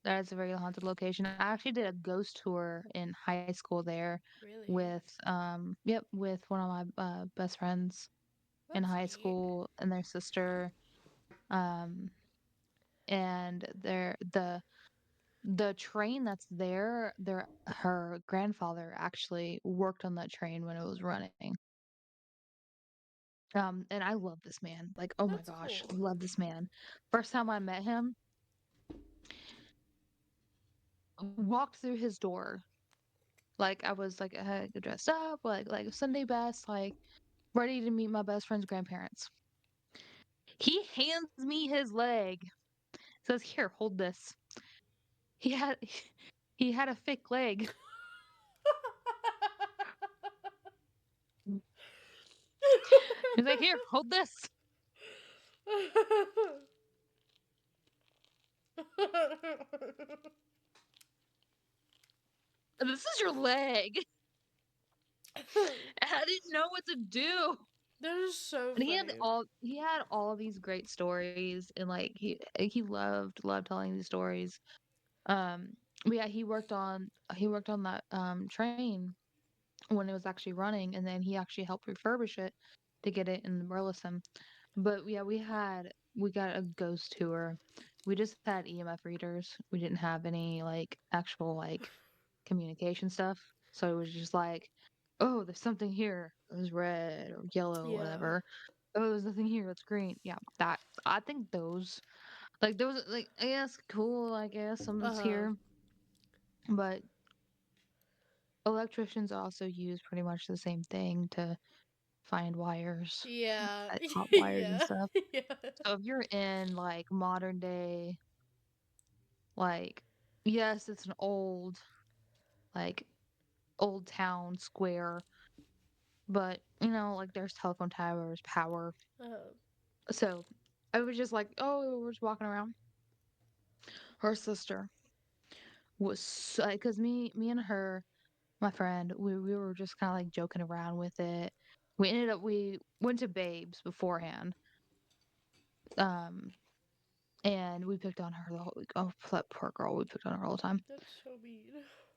Speaker 1: That is a very haunted location. I actually did a ghost tour in high school there
Speaker 2: Really?
Speaker 1: with with one of my best friends in
Speaker 2: That's
Speaker 1: high
Speaker 2: neat.
Speaker 1: school and their sister. Um and the train that's there, her grandfather actually worked on that train when it was running. And I love this man. Like, oh my
Speaker 2: That's
Speaker 1: gosh,
Speaker 2: cool.
Speaker 1: love this man. First time I met him, walked through his door. Like I was like I had dressed up, like Sunday best, like ready to meet my best friend's grandparents. He hands me his leg. Says, "Here, hold this." He had he had a fake leg. He's like, "Here, hold this. This is your leg." I didn't know what to do.
Speaker 2: That is so
Speaker 1: And
Speaker 2: funny.
Speaker 1: he had all these great stories, and like he loved telling these stories. Um, but yeah, he worked on that train when it was actually running, and then he actually helped refurbish it to get it in Burleson. But yeah, we got a ghost tour. We just had EMF readers. We didn't have any like actual like communication stuff. So it was just like, oh, there's something here. It was red or yellow or
Speaker 2: Yeah.
Speaker 1: whatever. Oh, there's nothing here. It's green. Yeah, that I think those like I guess cool. I guess
Speaker 2: Uh
Speaker 1: something's
Speaker 2: huh.
Speaker 1: here, but electricians also use pretty much the same thing to find wires,
Speaker 2: Yeah.
Speaker 1: cut hot wires and
Speaker 2: Yeah.
Speaker 1: stuff.
Speaker 2: Yeah.
Speaker 1: So if you're in like modern day, like yes, it's an like old town square, but like there's telephone towers, power.
Speaker 2: Uh,
Speaker 1: So I was just like, oh, we're just walking around. Her sister was because me and her, my friend, we were just kind of like joking around with it. We went to Babes beforehand, um, and we picked on her the whole week. Oh, that poor girl, we picked on her all the time.
Speaker 2: that's so mean.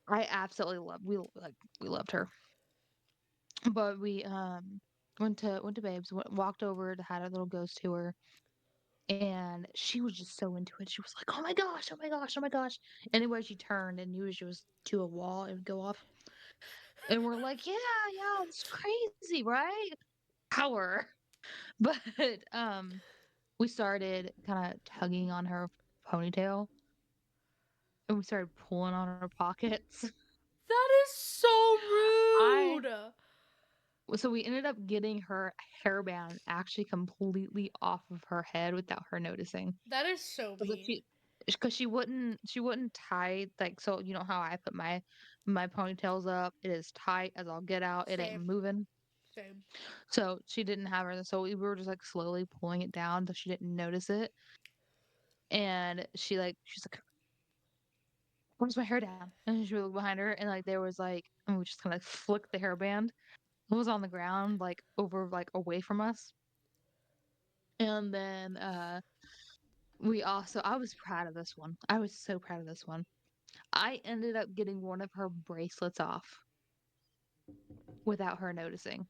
Speaker 1: I absolutely love we loved her, but we went to Babes, walked over to had a little ghost tour, and she was just so into it. She was like, "Oh my gosh, oh my gosh, oh my gosh!" Anyway, she turned and knew she was to a wall, it would go off, and we're like, "Yeah, yeah, it's crazy, right?" Power, but we started kind of tugging on her ponytail, and we started pulling on her pockets.
Speaker 2: That is so
Speaker 1: I
Speaker 2: rude.
Speaker 1: So we ended up getting her hairband actually completely off of her head without her noticing.
Speaker 2: That is so
Speaker 1: Because if
Speaker 2: mean.
Speaker 1: because she wouldn't tie like so how I put my ponytails up. It is tight as I'll get out. It ain't
Speaker 2: Same.
Speaker 1: moving.
Speaker 2: Same.
Speaker 1: So she didn't have her. So we were just like slowly pulling it down so she didn't notice it. And she's like, "Where's my hair down?" And she looked behind her, and like there was like, and we just kind of flicked the hairband. It was on the ground, like over like away from us. And then we also I was proud of this one. I was so proud of this one. I ended up getting one of her bracelets off without her noticing.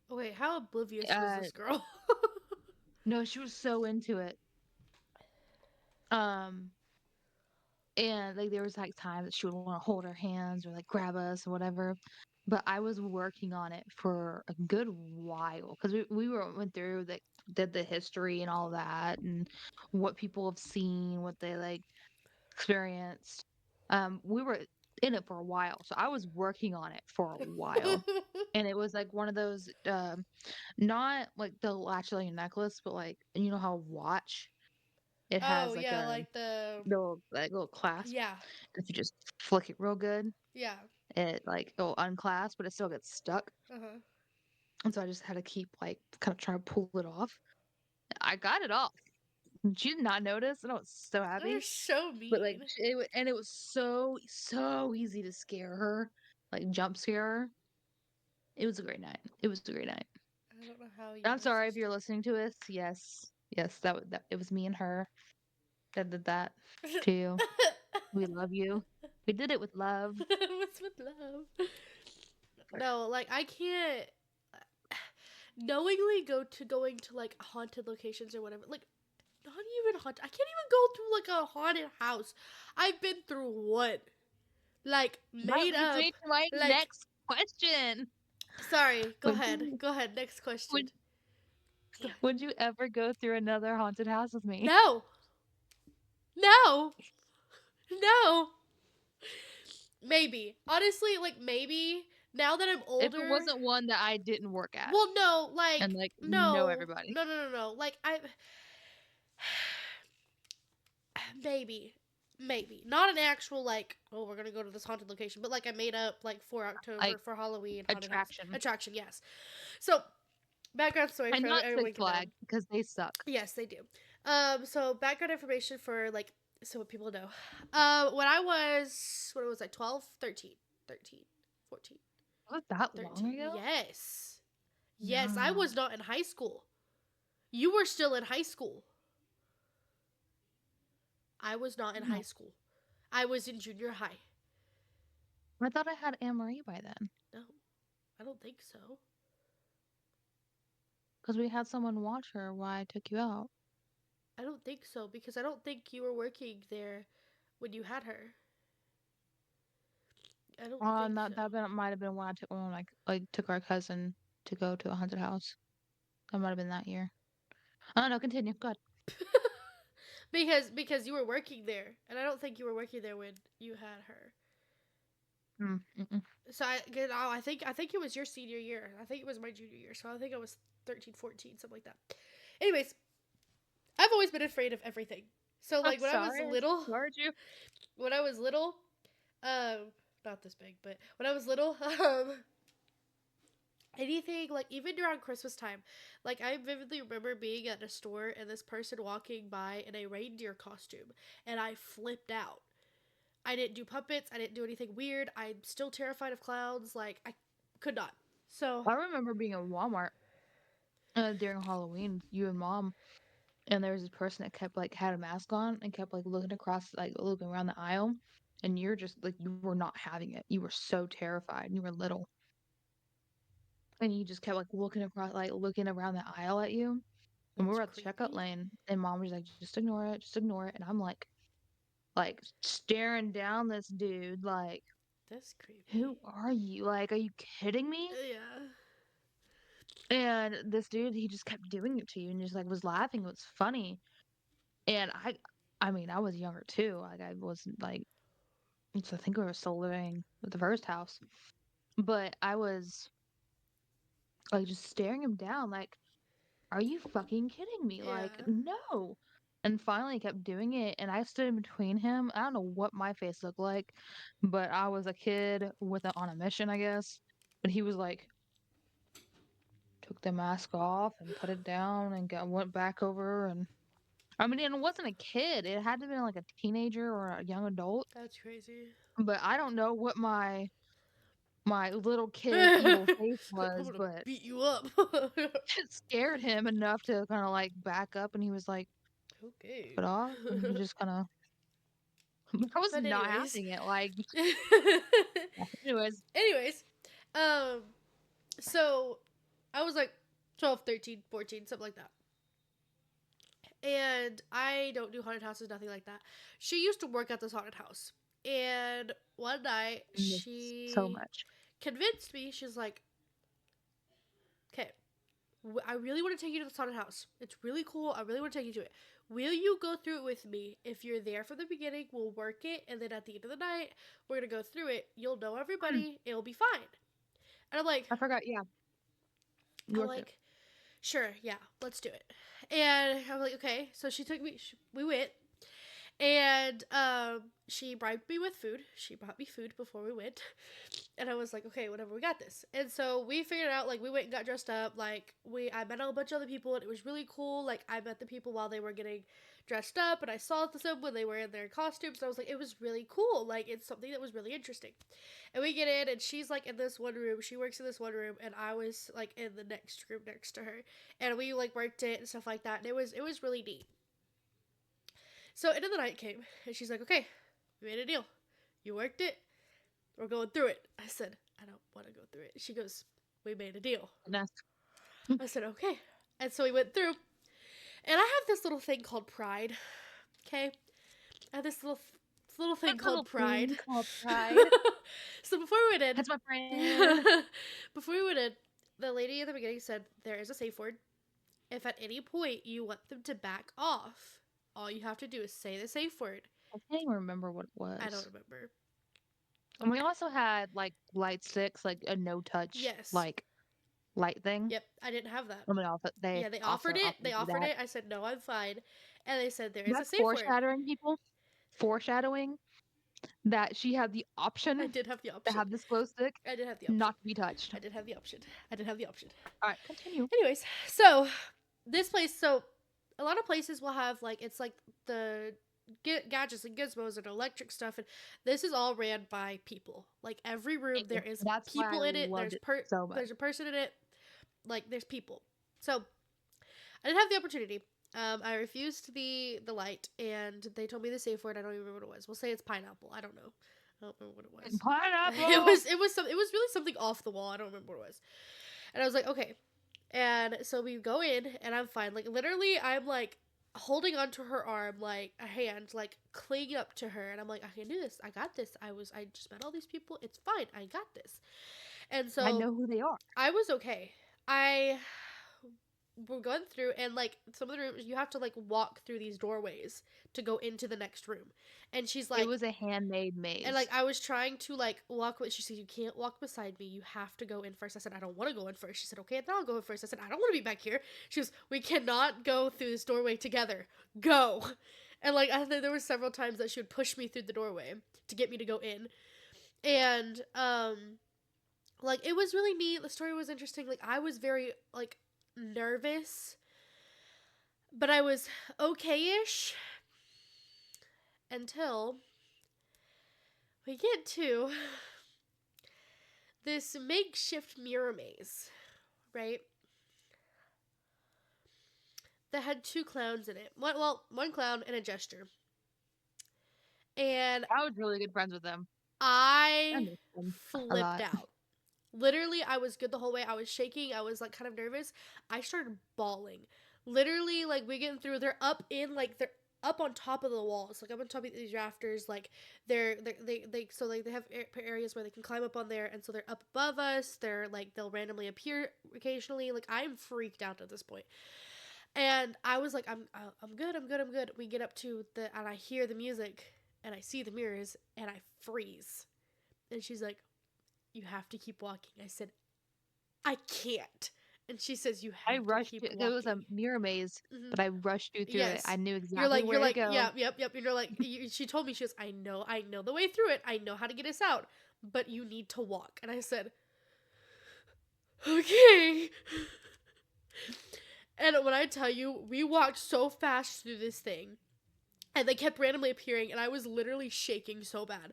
Speaker 2: Oh, wait, how oblivious was
Speaker 1: Uh
Speaker 2: this girl?
Speaker 1: no, she was so into it. Um and like there was like times that she would want to hold our hands or like grab us or whatever. But I was working on it for a good while because we went through like did the history and all that and what people have seen, what they like experienced. We were in it for a while, so I was working on it for a while. And it was like one of those, not like the latch on your necklace, but like how a watch it
Speaker 2: Oh,
Speaker 1: has like
Speaker 2: yeah,
Speaker 1: a
Speaker 2: like the.
Speaker 1: little clasp.
Speaker 2: Yeah.
Speaker 1: If you just flick it real good,
Speaker 2: Yeah.
Speaker 1: it like it'll unclasp, but it still gets stuck.
Speaker 2: Uh huh.
Speaker 1: And so I just had to keep like kind of trying to pull it off. I got it off. She did not notice, and I was so
Speaker 2: That is
Speaker 1: happy.
Speaker 2: so
Speaker 1: But, like,
Speaker 2: mean.
Speaker 1: and it was so easy to scare her, like, jump scare her. It was a great night. It was a great night.
Speaker 2: I don't know how you
Speaker 1: I'm
Speaker 2: have a
Speaker 1: sorry if you're
Speaker 2: sister.
Speaker 1: listening to this. Yes. Yes, that it was me and her that did that to you. We love you. We did it with love.
Speaker 2: What's with love? No, like I can't knowingly going to like haunted locations or whatever. Like not even haunted. I can't even go to like a haunted house. I've been through one. Like
Speaker 1: That
Speaker 2: made
Speaker 1: leads
Speaker 2: up.
Speaker 1: me to my
Speaker 2: Like
Speaker 1: next question.
Speaker 2: sorry, go
Speaker 1: Would
Speaker 2: ahead.
Speaker 1: you
Speaker 2: Go ahead. Next question.
Speaker 1: would
Speaker 2: Yeah.
Speaker 1: would you ever go through another haunted house with me?
Speaker 2: No. No. No. Maybe. Honestly, like maybe. Now that I'm
Speaker 1: If it
Speaker 2: older,
Speaker 1: wasn't one that I didn't work at
Speaker 2: well, no,
Speaker 1: and,
Speaker 2: like
Speaker 1: like, know
Speaker 2: no,
Speaker 1: everybody.
Speaker 2: no, no, no, no. Like I maybe, maybe not an actual like. Oh, we're gonna go to this haunted location, but like I made up like for October
Speaker 1: Like,
Speaker 2: for Halloween haunted house
Speaker 1: attraction.
Speaker 2: attraction. Yes. So background story
Speaker 1: And
Speaker 2: for
Speaker 1: not
Speaker 2: everyone
Speaker 1: Six
Speaker 2: can know.
Speaker 1: Flags because they suck.
Speaker 2: Yes, they do. So background information for like so what people know. When I was what was I 12, 13, 13, 14,
Speaker 1: Was that long
Speaker 2: 13.
Speaker 1: ago?
Speaker 2: Yes. Yes, I
Speaker 1: No.
Speaker 2: was not in high school. You were still in high school. I was not in high
Speaker 1: No.
Speaker 2: school. I was in junior high.
Speaker 1: I thought I had Anne-Marie by then
Speaker 2: No, I don't think so.
Speaker 1: because we had someone watch her while I took you out.
Speaker 2: I don't think so because I don't think you were working there when you had her. I don't think so.
Speaker 1: That might have been when I took when like took our cousin to go to a haunted house. That might have been that year. Oh no, continue. Go ahead.
Speaker 2: Because you were working there, and I don't think you were working there when you had her.
Speaker 1: Mm-mm.
Speaker 2: So I think it was your senior year. I think it was my junior year. So I think I was 13, 14, something like that. Anyways, I've always been afraid of everything. So
Speaker 1: I'm
Speaker 2: like
Speaker 1: sorry, I scarred you.
Speaker 2: when I was little, um, not this big, but when I was little, anything like even around Christmas time, like I vividly remember being at a store and this person walking by in a reindeer costume, and I flipped out. I didn't do puppets. I didn't do anything weird. I'm still terrified of clowns. Like I could not. So
Speaker 1: I remember being in Walmart during Halloween, you and mom, and there was this person that kept like had a mask on and kept like looking across, like looking around the aisle, and you're just like you were not having it. You were so terrified. And you were little, and you just kept like looking across, like looking around the aisle at you. And we
Speaker 2: that's
Speaker 1: were at the checkout
Speaker 2: creepy.
Speaker 1: lane, and mom was like, just ignore it." And I'm like staring down this dude, like,
Speaker 2: That's creepy.
Speaker 1: "Who are you? Like, are you kidding me?"
Speaker 2: Yeah,
Speaker 1: And this dude, he just kept doing it to you, and just like was laughing. It was funny. And I mean, I was younger too. Like I wasn't like, so I think we were still living with the first house, but I was like just staring him down, like, "Are you fucking kidding me? Like,
Speaker 2: yeah.
Speaker 1: no." And finally he kept doing it, and I stood in between him. I don't know what my face looked like, but I was a kid on a mission, I guess. But he was like, took the mask off and put it down and went back over. And I mean, and it wasn't a kid. It had to have been like a teenager or a young adult.
Speaker 2: That's crazy.
Speaker 1: But I don't know what my little kid
Speaker 2: I'm
Speaker 1: evil face was,
Speaker 2: gonna
Speaker 1: but
Speaker 2: beat you up.
Speaker 1: it scared him enough to kind of like back up, and he was like,
Speaker 2: Okay.
Speaker 1: "Put off," and he just kind of. I was
Speaker 2: But
Speaker 1: not
Speaker 2: anyways.
Speaker 1: having it. Like, anyways,
Speaker 2: anyways, um, so I was like 12, 13, 14, something like that. And I don't do haunted houses, nothing like that. She used to work at this haunted house. And one night
Speaker 1: I miss this so
Speaker 2: she
Speaker 1: much.
Speaker 2: convinced me, she's like, okay, I really want to take you to this haunted house. It's really cool. I really want to take you to it. Will you go through it with me? If you're there from the beginning, we'll work it. And then at the end of the night, we're going to go through it. You'll know
Speaker 1: Hmm,
Speaker 2: everybody. It'll be fine. And
Speaker 1: I forgot. Yeah, you
Speaker 2: I'm
Speaker 1: worked it.
Speaker 2: like, sure, yeah, let's do it. And I'm like, okay. So she took me, we went. And she bribed me with food. She bought me food before we went. And I was like, okay, whatever, we got this. And so we figured out, like, we went and got dressed up. Like, I met a bunch of other people, and it was really cool. Like, I met the people while they were getting dressed up, and I saw them when they were in their costumes. And I was like, it was really cool. Like, it's something that was really interesting. And we get in, and she's, like, in this one room. She works in this one room, and I was, like, in the next room next to her. And we, like, worked it and stuff like that. And it was really neat. So, end of the night came, and she's like, okay, we made a deal. You worked it. We're going through it. I said, I don't want to go through it. She goes, we made a deal.
Speaker 1: That's
Speaker 2: I said, okay. And so we went through. And I have this little thing called pride. Okay? I have this little thing
Speaker 1: a
Speaker 2: called
Speaker 1: little
Speaker 2: pride.
Speaker 1: thing called pride.
Speaker 2: So before we went
Speaker 1: That's my
Speaker 2: in,
Speaker 1: friend.
Speaker 2: before we went in, the lady at the beginning said, there is a safe word. If at any point you want them to back off, all you have to do is say the safe word.
Speaker 1: I can't even remember what it
Speaker 2: I don't
Speaker 1: was.
Speaker 2: remember.
Speaker 1: And we also had, like, light sticks, like, a no touch,
Speaker 2: Yes.
Speaker 1: like, light thing.
Speaker 2: Yep. I didn't have that.
Speaker 1: I mean, also they
Speaker 2: Yeah, they
Speaker 1: also
Speaker 2: offered it.
Speaker 1: offered
Speaker 2: They
Speaker 1: to do
Speaker 2: offered
Speaker 1: that.
Speaker 2: it. I said no, I'm fine. And they said there is a
Speaker 1: That's
Speaker 2: safe word.
Speaker 1: foreshadowing, people. Foreshadowing that she had the
Speaker 2: I
Speaker 1: option
Speaker 2: did have the
Speaker 1: to
Speaker 2: option.
Speaker 1: have this glow stick
Speaker 2: I did have the option.
Speaker 1: not to be touched.
Speaker 2: I did have the option. I did have the option.
Speaker 1: Alright, continue.
Speaker 2: Anyways, so this place, so a lot of places will have like it's like the gadgets and gizmos and electric stuff, and this is all ran by people. Like every room,
Speaker 1: Thank you.
Speaker 2: there is
Speaker 1: That's why I
Speaker 2: people in it.
Speaker 1: loved it so much.
Speaker 2: There's a person in it. Like there's people. So I didn't have the opportunity. I refused the light, and they told me the safe word. I don't even remember what it was. We'll say it's pineapple. I don't know. I don't remember what it was.
Speaker 1: Pineapple!
Speaker 2: It was really something off the wall. I don't remember what it was. And I was like, okay. And so we go in, and I'm fine. Like literally, I'm like holding onto her arm, like a hand, like clinging up to her, and I'm like, I can do this. I got this. I just met all these people. It's fine. I got this. And
Speaker 1: I
Speaker 2: so
Speaker 1: know who they are.
Speaker 2: I was okay. I we're going through, and like some of the rooms you have to like walk through these doorways to go into the next room. And she's
Speaker 1: It
Speaker 2: like,
Speaker 1: was a handmade
Speaker 2: and like
Speaker 1: maze.
Speaker 2: I was trying to like walk with, she said you can't walk beside me, you have to go in first. I said I don't want to go in first. She said okay, then I'll go in first. I said I don't want to be back here. She goes, we cannot go through this doorway together, go. And like I think there were several times that she would push me through the doorway to get me to go in. And like it was really neat, the story was interesting. Like I was very like nervous, but I was okay-ish until we get to this makeshift mirror maze, right? That had two clowns in it. One clown and a jester. And
Speaker 1: I was really good friends with them. I
Speaker 2: I
Speaker 1: miss them a
Speaker 2: flipped
Speaker 1: lot.
Speaker 2: out. Literally, I was good the whole way. I was shaking. I was like kind of nervous. I started bawling. Literally, like we getting through. They're up on top of the walls, like up on top of these rafters. Like so like they have areas where they can climb up on there, and so they're up above us. They're like they'll randomly appear occasionally. Like I'm freaked out at this point. And I was like, I'm good, I'm good, I'm good. We get up to and I hear the music, and I see the mirrors, and I freeze. And she's like, you have to keep walking. I said, I can't. And she says, you
Speaker 1: I
Speaker 2: have to
Speaker 1: rushed
Speaker 2: keep
Speaker 1: it. It was a
Speaker 2: walking.
Speaker 1: mirror maze,
Speaker 2: Hmm.
Speaker 1: but I rushed you through it. I
Speaker 2: Yes.
Speaker 1: knew exactly
Speaker 2: You're
Speaker 1: where to
Speaker 2: like,
Speaker 1: go.
Speaker 2: yeah, yep, yep. You're like, she told me, she goes, I know the way through it. I know how to get us out, but you need to walk. And I said, okay. And when I tell you, we walked so fast through this thing, and they kept randomly appearing, and I was literally shaking so bad.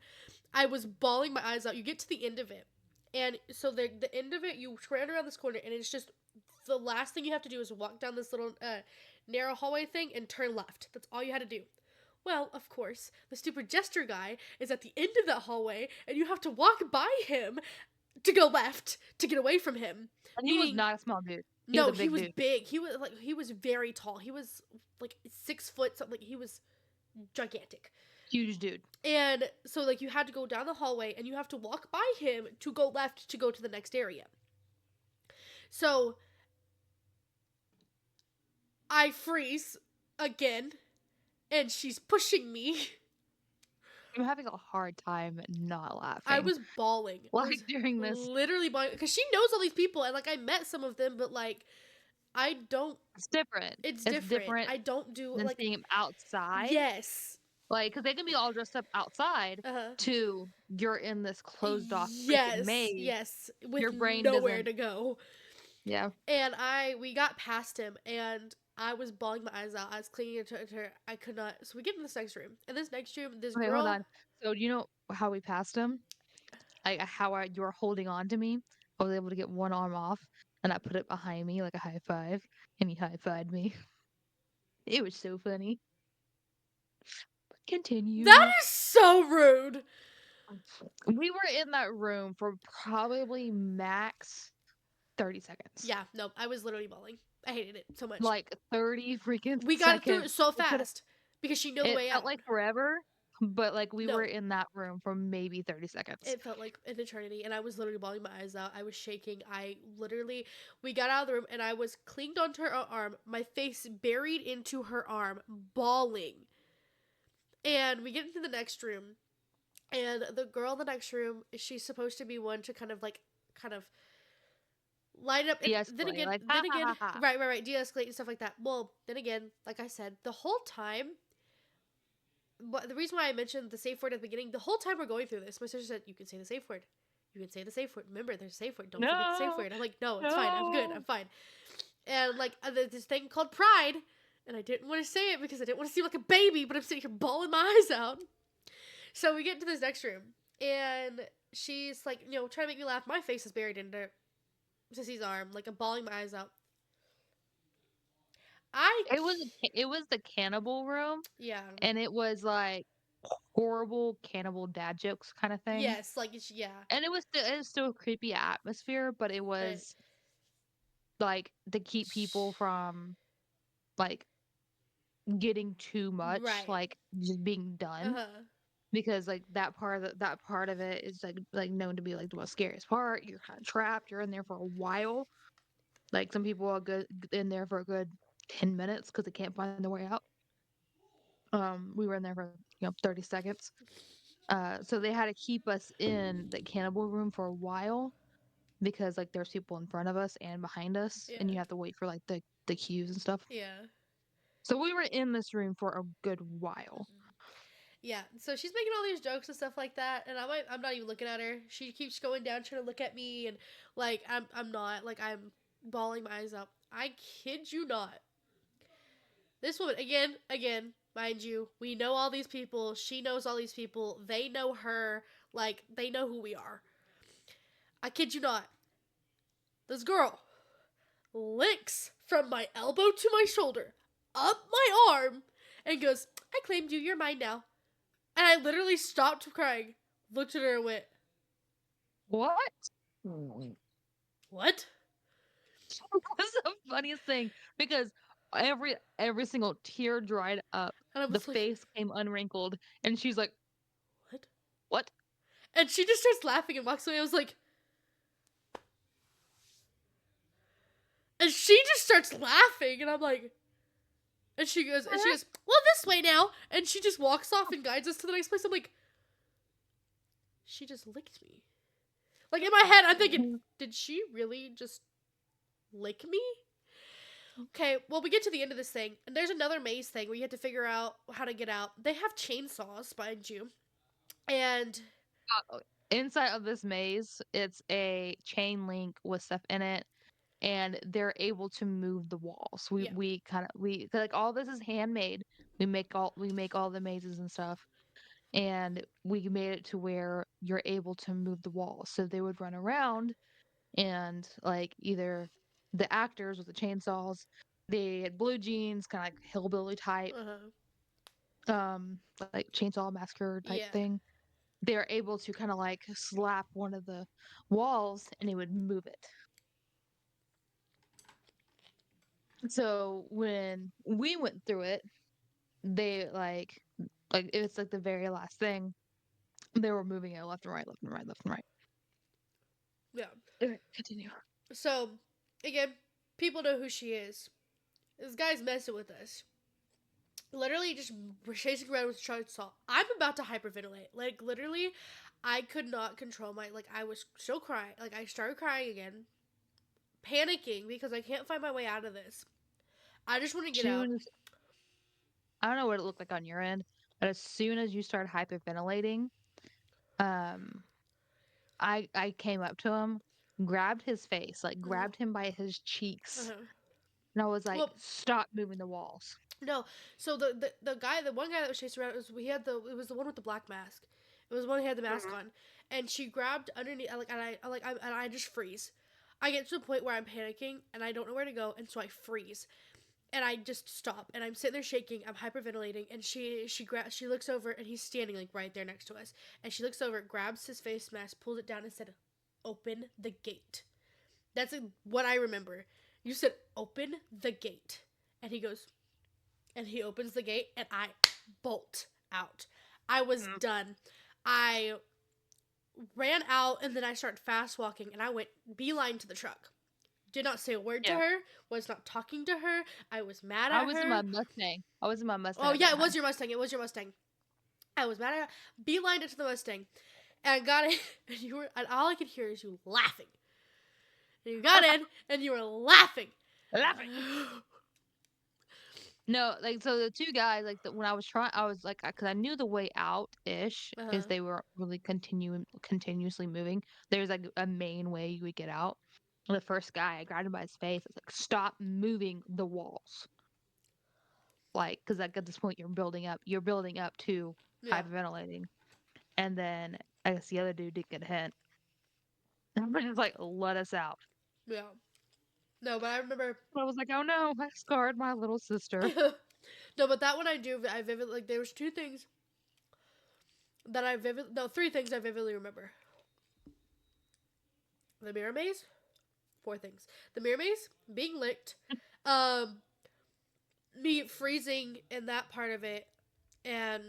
Speaker 2: I was bawling my eyes out. You get to the end of it, and so the end of it, you turn around this corner, and it's just the last thing you have to do is walk down this little narrow hallway thing and turn left. That's all you had to do. Well, of course, the stupid jester guy is at the end of that hallway, and you have to walk by him to go left to get away from him.
Speaker 1: And he was
Speaker 2: Meaning,
Speaker 1: not a small dude. He was
Speaker 2: no,
Speaker 1: a
Speaker 2: he
Speaker 1: big
Speaker 2: was
Speaker 1: dude.
Speaker 2: big. He was very tall. He was like 6 foot something. He was gigantic.
Speaker 1: Huge dude.
Speaker 2: And so like you had to go down the hallway, and you have to walk by him to go left to go to the next area. So I freeze again, and she's pushing me.
Speaker 1: I'm having a hard time not
Speaker 2: I
Speaker 1: laughing.
Speaker 2: was bawling. I
Speaker 1: Like
Speaker 2: was
Speaker 1: during this.
Speaker 2: literally bawling because she knows all these people, and like I met some of them, but like I don't.
Speaker 1: It's different.
Speaker 2: It's
Speaker 1: It's
Speaker 2: different.
Speaker 1: different
Speaker 2: I don't do
Speaker 1: than
Speaker 2: like
Speaker 1: seeing him outside.
Speaker 2: yes.
Speaker 1: Like, because they can be all dressed up outside
Speaker 2: Uh huh.
Speaker 1: to you're in this closed off freaking
Speaker 2: Yes,
Speaker 1: maze.
Speaker 2: yes, with
Speaker 1: Your brain
Speaker 2: nowhere
Speaker 1: doesn't.
Speaker 2: to go.
Speaker 1: Yeah.
Speaker 2: And we got past him, and I was bawling my eyes out. I was clinging to her. I could not. So we get in this next room. In this next room, this
Speaker 1: Okay, hold
Speaker 2: girl.
Speaker 1: on. So, do you know how we passed him? Like, how you were holding on to me? I was able to get one arm off, and I put it behind me like a high five, and he high fived me. It was so funny.
Speaker 2: That
Speaker 1: Continue.
Speaker 2: is so rude.
Speaker 1: We were in that room for probably max 30 seconds.
Speaker 2: Yeah, no, I was literally bawling. I hated it so much.
Speaker 1: Like 30 freaking
Speaker 2: We got through it
Speaker 1: seconds.
Speaker 2: so
Speaker 1: It could
Speaker 2: fast because she knew the
Speaker 1: it
Speaker 2: way
Speaker 1: felt
Speaker 2: out.
Speaker 1: like forever, but like we were
Speaker 2: No,
Speaker 1: in that room for maybe 30 seconds.
Speaker 2: it felt like an eternity, and I was literally bawling my eyes out. I was shaking. We got out of the room, and I was clinged onto her arm, my face buried into her arm, bawling. And we get into the next room, And the girl in the next room, she's supposed to be one to kind of line up. And
Speaker 1: De-escalate, like, ha
Speaker 2: then
Speaker 1: ha
Speaker 2: again,
Speaker 1: ha ha.
Speaker 2: right, de-escalate and stuff like that. Well, then again, like I said, the whole time, the reason why I mentioned the safe word at the beginning, the whole time we're going through this, my sister said, "You can say the safe word. You can say the safe word. Remember, there's a safe word. Don't forget the safe
Speaker 1: No,
Speaker 2: word." I'm like, "No, it's fine. I'm good. I'm
Speaker 1: no.
Speaker 2: fine." And like there's this thing called pride, and I didn't want to say it because I didn't want to seem like a baby, but I'm sitting here bawling my eyes out. So we get to this next room, and she's like, trying to make me laugh. My face is buried into Sissy's arm, like I'm bawling my eyes out. I,
Speaker 1: It was the cannibal room,
Speaker 2: yeah,
Speaker 1: and it was, like, horrible cannibal dad jokes kinda thing.
Speaker 2: yes, like it's yeah,
Speaker 1: And it was still a creepy atmosphere, but it
Speaker 2: right,
Speaker 1: was, like, to keep people from, like, getting too much,
Speaker 2: right,
Speaker 1: like, just being
Speaker 2: uh
Speaker 1: done.
Speaker 2: huh,
Speaker 1: Because, like, that part of it is, like, known to be, like, the most scariest part. You're kinda trapped, you're in there for a while. Like, some people are good in there for a good 10 minutes because they can't find their way out. We were in there for, 30 seconds. So they had to keep us in the cannibal room for a while because, like, there's people in front of us and behind us, and
Speaker 2: yeah,
Speaker 1: you have to wait for, like, the cues and stuff.
Speaker 2: yeah.
Speaker 1: So we were in this room for a good while.
Speaker 2: Yeah, so she's making all these jokes and stuff like that, and I'm not even looking at her. She keeps going down trying to look at me, and like I'm not like I'm bawling my eyes out. I kid you not. This woman again, mind you, we know all these people. She knows all these people. They know her. Like they know who we are. I kid you not. This girl licks from my elbow to my shoulder, up my arm, and goes, "I claimed you. You're mine now." And I literally stopped crying, looked at her, and went,
Speaker 1: What? Mm.
Speaker 2: "What?"
Speaker 1: That's the funniest thing because every single tear dried up,
Speaker 2: And I
Speaker 1: the
Speaker 2: was like,
Speaker 1: face came unwrinkled, and she's like,
Speaker 2: "What?"
Speaker 1: "What?"
Speaker 2: And she just starts laughing and walks away. I was like, and she just starts laughing, and I'm like, and she goes, "Well, this way now," and she just walks off and guides us to the next place. I'm like, she just licked me. Like in my head, I'm thinking, did she really just lick me? Okay, well, we get to the end of this thing, and there's another maze thing where you have to figure out how to get out. They have chainsaws behind you, and
Speaker 1: Inside of this maze, it's a chain link with stuff in it, and they're able to move the walls. We
Speaker 2: yeah,
Speaker 1: we kind of we like all this is handmade. We make all the mazes and stuff, and we made it to where you're able to move the walls. So they would run around and like either the actors with the chainsaws, they had blue jeans, kind of like hillbilly type,
Speaker 2: uh huh,
Speaker 1: like chainsaw massacre type
Speaker 2: yeah,
Speaker 1: thing. They're able to kind of like slap one of the walls and it would move it. So when we went through it, they like it's like the very last thing. They were moving it left and right, left and right, left and right.
Speaker 2: yeah.
Speaker 1: Okay, continue.
Speaker 2: So, again, people know who she is. This guy's messing with us. Literally, just chasing around with a chainsaw. I'm about to hyperventilate. Like, literally, I could not control my. Like, I was still crying. Like, I started crying again, panicking because I can't find my way out of this. I just want to get out.
Speaker 1: Soon as I don't know what it looked like on your end, but as soon as you started hyperventilating, um, I came up to him, grabbed his face, like
Speaker 2: Uh-huh.
Speaker 1: grabbed him by his cheeks,
Speaker 2: Uh-huh.
Speaker 1: and I was like,
Speaker 2: Well,
Speaker 1: "Stop moving the walls."
Speaker 2: no. So the one guy that was chasing around it was the one with the black mask. It was the one who had the mask
Speaker 1: Mhm.
Speaker 2: on, and she grabbed underneath. And I just freeze. I get to the point where I'm panicking and I don't know where to go, and so I freeze. And I just stop, and I'm sitting there shaking. I'm hyperventilating, and she looks over, and he's standing like right there next to us. And she looks over, grabs his face mask, pulls it down, and said, "Open the gate." That's what I remember. You said, "Open the gate," and he goes, and he opens the gate, and I bolt out. I was
Speaker 1: Mm.
Speaker 2: done. I ran out, and then I started fast walking, and I went beeline to the truck. Did not say a word to
Speaker 1: Yeah.
Speaker 2: her. Was not talking to her. I was mad
Speaker 1: I
Speaker 2: at
Speaker 1: was in
Speaker 2: her.
Speaker 1: my Mustang. I was in my Mustang
Speaker 2: Oh
Speaker 1: at
Speaker 2: yeah,
Speaker 1: that
Speaker 2: it was
Speaker 1: time.
Speaker 2: your Mustang. It was your Mustang. I was mad at her. Beelined it to the Mustang and got in, and you were, and all I could hear is you laughing. And you got in, and you were laughing.
Speaker 1: Laughing. No, like so the two guys, like when I was trying, I was like, because I knew the way out ish is
Speaker 2: Uh-huh.
Speaker 1: they were really continuously moving. There's like a main way you would get out. The first guy, I grabbed him by his face. I was like, "Stop moving the walls!" Like, because like at this point you're building up to
Speaker 2: Yeah,
Speaker 1: hyperventilating. And then I guess the other dude didn't get a hint. And I was like, "Let us out."
Speaker 2: yeah. No, but I remember.
Speaker 1: I was like, "Oh no, I scarred my little sister."
Speaker 2: No, but that one I do. I vividly like. There was two things that I vivid. No, three things I vividly remember. The mirror maze. Four things. The mirror maze, being licked, um, me freezing in that part of it, and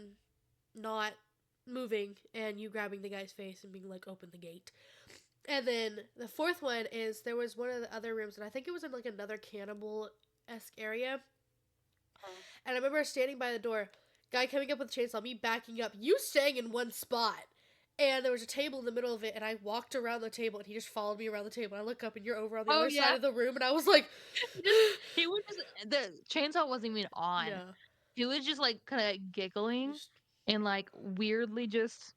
Speaker 2: not moving, and you grabbing the guy's face and being like, "Open the gate." And then the fourth one is there was one of the other rooms, and I think it was in like another cannibal esque area. And I remember standing by the door, guy coming up with a chainsaw, me backing up, you staying in one spot. And there was a table in the middle of it, and I walked around the table, and he just followed me around the table. And I look up, and you're over on the
Speaker 1: Oh
Speaker 2: other side
Speaker 1: yeah,
Speaker 2: of the room, and I was like,
Speaker 1: he would just the chainsaw wasn't even on.
Speaker 2: yeah,
Speaker 1: He was just like kind of giggling
Speaker 2: just,
Speaker 1: and like weirdly just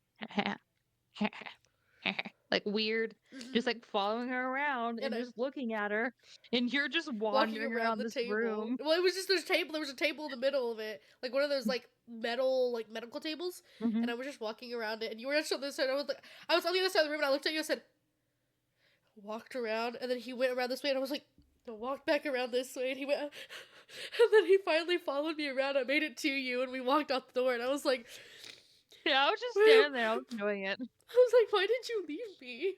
Speaker 1: like weird, just
Speaker 2: mm-hmm.
Speaker 1: like following her around
Speaker 2: And
Speaker 1: and
Speaker 2: I
Speaker 1: just looking at her, and you're just
Speaker 2: walking
Speaker 1: wandering
Speaker 2: around
Speaker 1: around
Speaker 2: the
Speaker 1: this
Speaker 2: table.
Speaker 1: room.
Speaker 2: Well, it was just there's table. There was a table in the middle of it, like one of those like metal like medical tables, and
Speaker 1: Hmm.
Speaker 2: I was just walking around it. And you were just on this side. I was on the other side of the room, and I looked at you and said, walked around, and then he went around this way, and I was like, no, walked back around this way, and he went, and then he finally followed me around. I made it to you, and we walked out the door, and I was like,
Speaker 1: Yeah, I was just
Speaker 2: I
Speaker 1: standing there. I was enjoying it.
Speaker 2: was like, why did you leave me?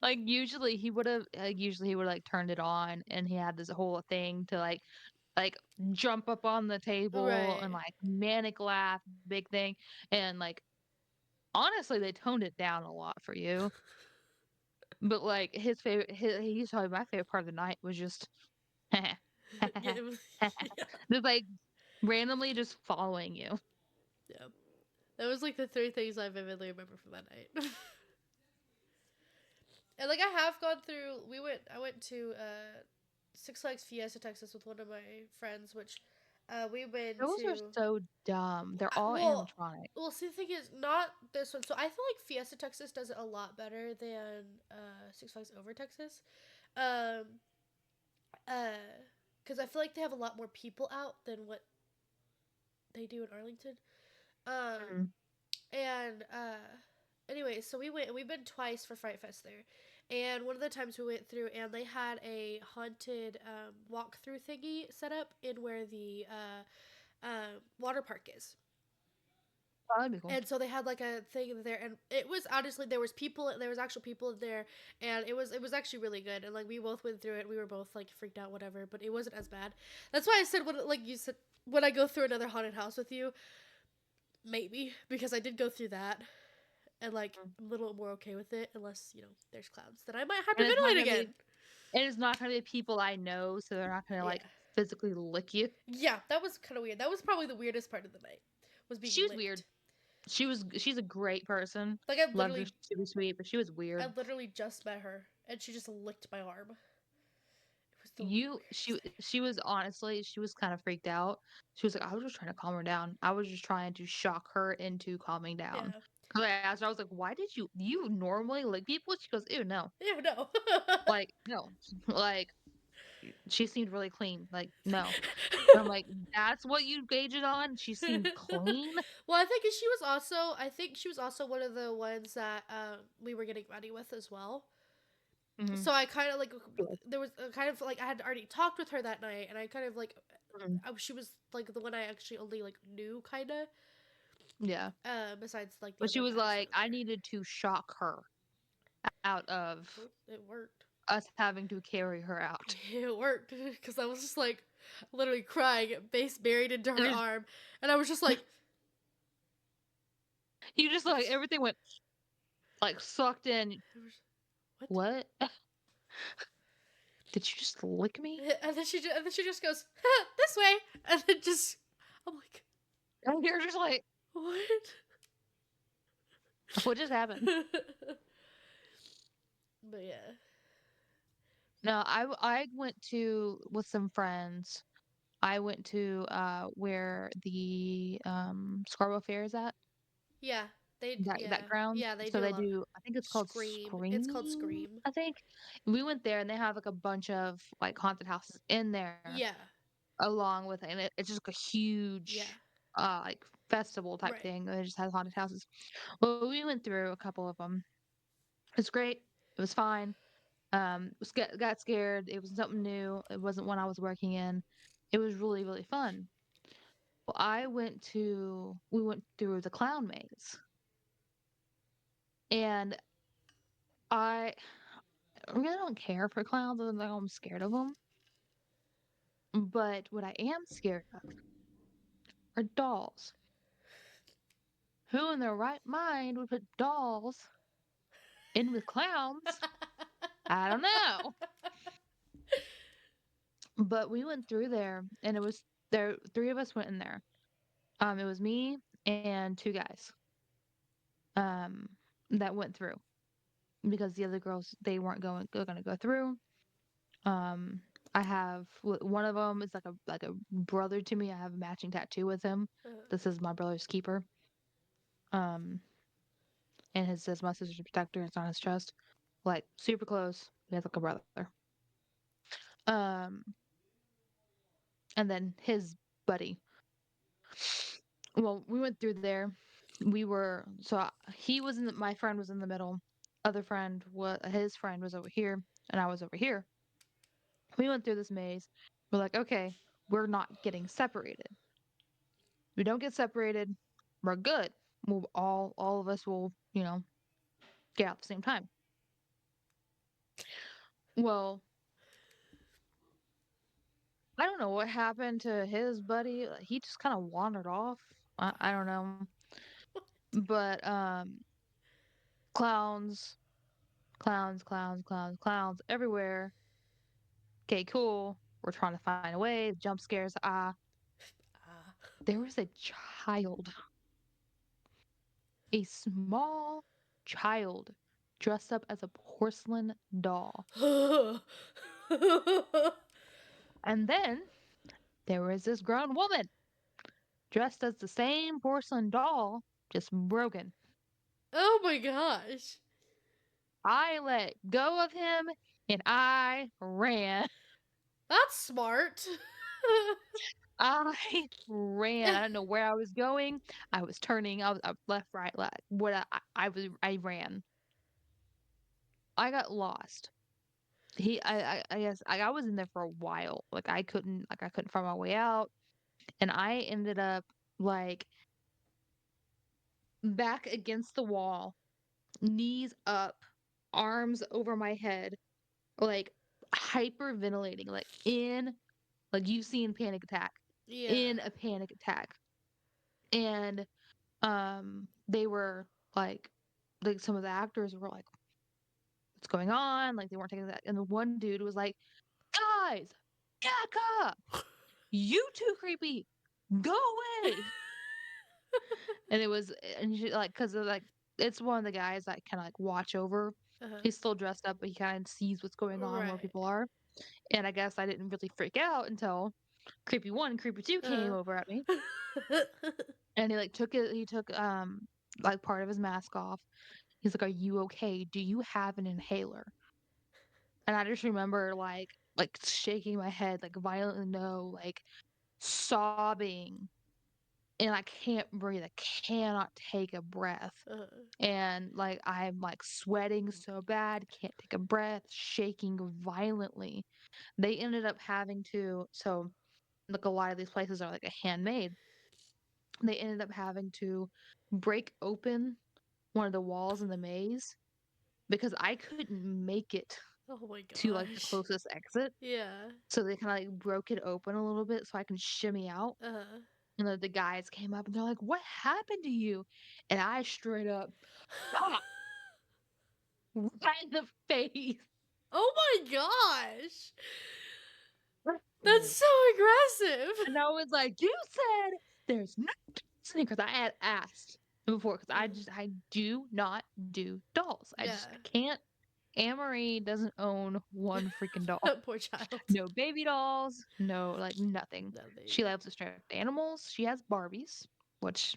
Speaker 1: Like usually he would like turned it on, and he had this whole thing to like jump up on the table and
Speaker 2: Right.
Speaker 1: like manic laugh, big thing, and like honestly, they toned it down a lot for you. But, like, he's probably my favorite part of the night was just
Speaker 2: Yeah, it was, yeah,
Speaker 1: just, like, randomly just following you.
Speaker 2: yeah. That was like the three things I vividly remember from that night. And like I have gone through. I went to Six Flags Fiesta, Texas, with one of my friends, which we went
Speaker 1: Those are
Speaker 2: to.
Speaker 1: so dumb. They're
Speaker 2: I,
Speaker 1: all
Speaker 2: well,
Speaker 1: animatronic.
Speaker 2: well, see, the thing is, not this one. So I feel like Fiesta Texas does it a lot better than Six Flags Over Texas, um, uh, because I feel like they have a lot more people out than what they do in Arlington. Um,
Speaker 1: Mhm.
Speaker 2: and anyway, so we went. We've been twice for Fright Fest there, and one of the times we went through, and they had a haunted walkthrough thingy set up in where the water park is.
Speaker 1: Oh, that'd be cool.
Speaker 2: And so they had like a thing there, and it was honestly there was people, there was actual people in there, and it was actually really good. And like we both went through it, we were both like freaked out, whatever, but it wasn't as bad. That's why I said when like you said when I go through another haunted house with you, maybe because I did go through that, and like
Speaker 1: Mhm.
Speaker 2: I'm a little more okay with it, unless there's clowns that I might
Speaker 1: And it's not
Speaker 2: hyperventilate
Speaker 1: gonna be
Speaker 2: again.
Speaker 1: and it's not gonna be people I know, so they're not gonna,
Speaker 2: Yeah,
Speaker 1: like, physically lick you.
Speaker 2: yeah, that was kind of weird. That was probably the weirdest part of the night, was being
Speaker 1: She was weird.
Speaker 2: licked.
Speaker 1: She's a great person.
Speaker 2: Like
Speaker 1: Loved her, super sweet, but she was
Speaker 2: I
Speaker 1: weird.
Speaker 2: literally just met her, and she just licked my arm. It was the
Speaker 1: You
Speaker 2: weirdest thing.
Speaker 1: she was honestly she was kinda freaked out. She was like, "I was just trying to calm her down. I was just trying to shock her into calming down."
Speaker 2: Yeah.
Speaker 1: 'Cause I asked her, I was like, "Why did you normally lick people?" She goes, "Ew, no."
Speaker 2: Yeah, no.
Speaker 1: Like, "No." Like, she seemed really clean, like, "No." And I'm like, "That's what you gauge it on? She seemed clean?"
Speaker 2: Well, I think she was also one of the ones that we were getting ready with as well.
Speaker 1: Mhm.
Speaker 2: So I kind of like
Speaker 1: Good.
Speaker 2: there was a kind of like I had already talked with her that night, and I kind of like
Speaker 1: Mhm.
Speaker 2: she was like the one I actually only like knew kind of
Speaker 1: Yeah.
Speaker 2: besides like the
Speaker 1: But she
Speaker 2: other
Speaker 1: was
Speaker 2: guys that
Speaker 1: like,
Speaker 2: were
Speaker 1: "I
Speaker 2: there.
Speaker 1: needed to shock her out of
Speaker 2: It worked.
Speaker 1: us having to carry her out."
Speaker 2: It worked because I was just like literally crying, face buried into
Speaker 1: And
Speaker 2: her arm, and I was just like,
Speaker 1: you just like everything went, like, sucked in.
Speaker 2: "What?"
Speaker 1: "What? Did you just lick me?"
Speaker 2: And then she just goes this way, and then just I'm like,
Speaker 1: And you're just like
Speaker 2: What?
Speaker 1: What just happened?
Speaker 2: But yeah.
Speaker 1: No, I went to with some friends. I went to where the Scarborough Fair is at.
Speaker 2: Yeah.
Speaker 1: That grounds.
Speaker 2: Yeah, they
Speaker 1: So
Speaker 2: do a
Speaker 1: they
Speaker 2: lot.
Speaker 1: do, I think it's called
Speaker 2: Scream. It's called
Speaker 1: Scream,
Speaker 2: Scream.
Speaker 1: I think. We went there and they have like a bunch of like haunted houses in there
Speaker 2: Yeah.
Speaker 1: along with it. And it's just like a
Speaker 2: Yeah.
Speaker 1: huge like festival type
Speaker 2: Right.
Speaker 1: thing. It just has haunted houses. Well, we went through a couple of them. It was great. It was fine. Got scared. It was something new. It wasn't one I was working in. It was really, really fun. Well, we went through the clown maze. And I really don't care for clowns, other than I'm scared of them. But what I am scared of are dolls. Who in their right mind would put dolls in with clowns? I don't know. But we went through there, and it was there. Three of us went in there. It was me and two guys. Um, that went through because the other girls they weren't going to go through. Um, I have one of them is like a brother to me. I have a matching tattoo with him.
Speaker 2: Uh,
Speaker 1: This is my brother's keeper. Um, and it says my sister's protector. It's on his chest, like super close. He has like a brother. Um, and then his buddy. Well, we went through there. He was my friend was in the middle. Other friend was his friend was over here, and I was over here. We went through this maze. We're like, okay, we're not getting separated. We don't get separated. We're good. We'll all of us will, get out at the same time. Well, I don't know what happened to his buddy. He just kind of wandered off. I don't know. But clowns, clowns everywhere. Okay, cool. We're trying to find a way. Jump scares.
Speaker 2: ah.
Speaker 1: There was a small child dressed up as a porcelain doll. And then there was this grown woman dressed as the same porcelain doll, just broken.
Speaker 2: Oh my gosh.
Speaker 1: I let go of him and I ran.
Speaker 2: That's smart.
Speaker 1: I ran. I don't know where I was going. I was turning. I was left, right, left. I ran. I got lost. I guess I was in there for a while. I couldn't find my way out, and I ended up like back against the wall, knees up, arms over my head, like hyperventilating, like you've seen Panic Attack,
Speaker 2: Yeah.
Speaker 1: in a panic attack. And they were like some of the actors were like, what's going on? Like they weren't taking that. And the one dude was like, guys, back up. You too creepy. Go away. And it was and she, like because like it's one of the guys that kind of like watch over.
Speaker 2: Uh-huh.
Speaker 1: He's still dressed up, but he kind of sees what's going on where
Speaker 2: Right.
Speaker 1: people are. And I guess I didn't really freak out until creepy one, creepy two came over at me,
Speaker 2: Uh-huh.
Speaker 1: and he took like part of his mask off. He's like, "Are you okay? Do you have an inhaler?" And I just remember like shaking my head like violently no, like sobbing, and I can't breathe. I cannot take a breath.
Speaker 2: Uh-huh.
Speaker 1: And like I'm like sweating so bad, can't take a breath, shaking violently. They ended up having to like a lot of these places are like a handmade. They ended up having to break open one of the walls in the maze because I couldn't make it
Speaker 2: Oh my
Speaker 1: to like the
Speaker 2: gosh.
Speaker 1: closest exit.
Speaker 2: Yeah.
Speaker 1: So they kind of like broke it open a little bit so I can shimmy out.
Speaker 2: Uh-huh.
Speaker 1: And then the guys came up and they're like, "What happened to you?" And I straight up pop right in the face.
Speaker 2: Oh my gosh. That's so aggressive.
Speaker 1: And I was like, "You said there's no listening because I had asked before because
Speaker 2: Uh,
Speaker 1: I do not do dolls. I
Speaker 2: yeah.
Speaker 1: can't. Anne-Marie doesn't own one freaking doll.
Speaker 2: Poor child.
Speaker 1: No baby dolls, no, like, nothing. She
Speaker 2: Nothing.
Speaker 1: loves the stuffed animals, she has Barbies, which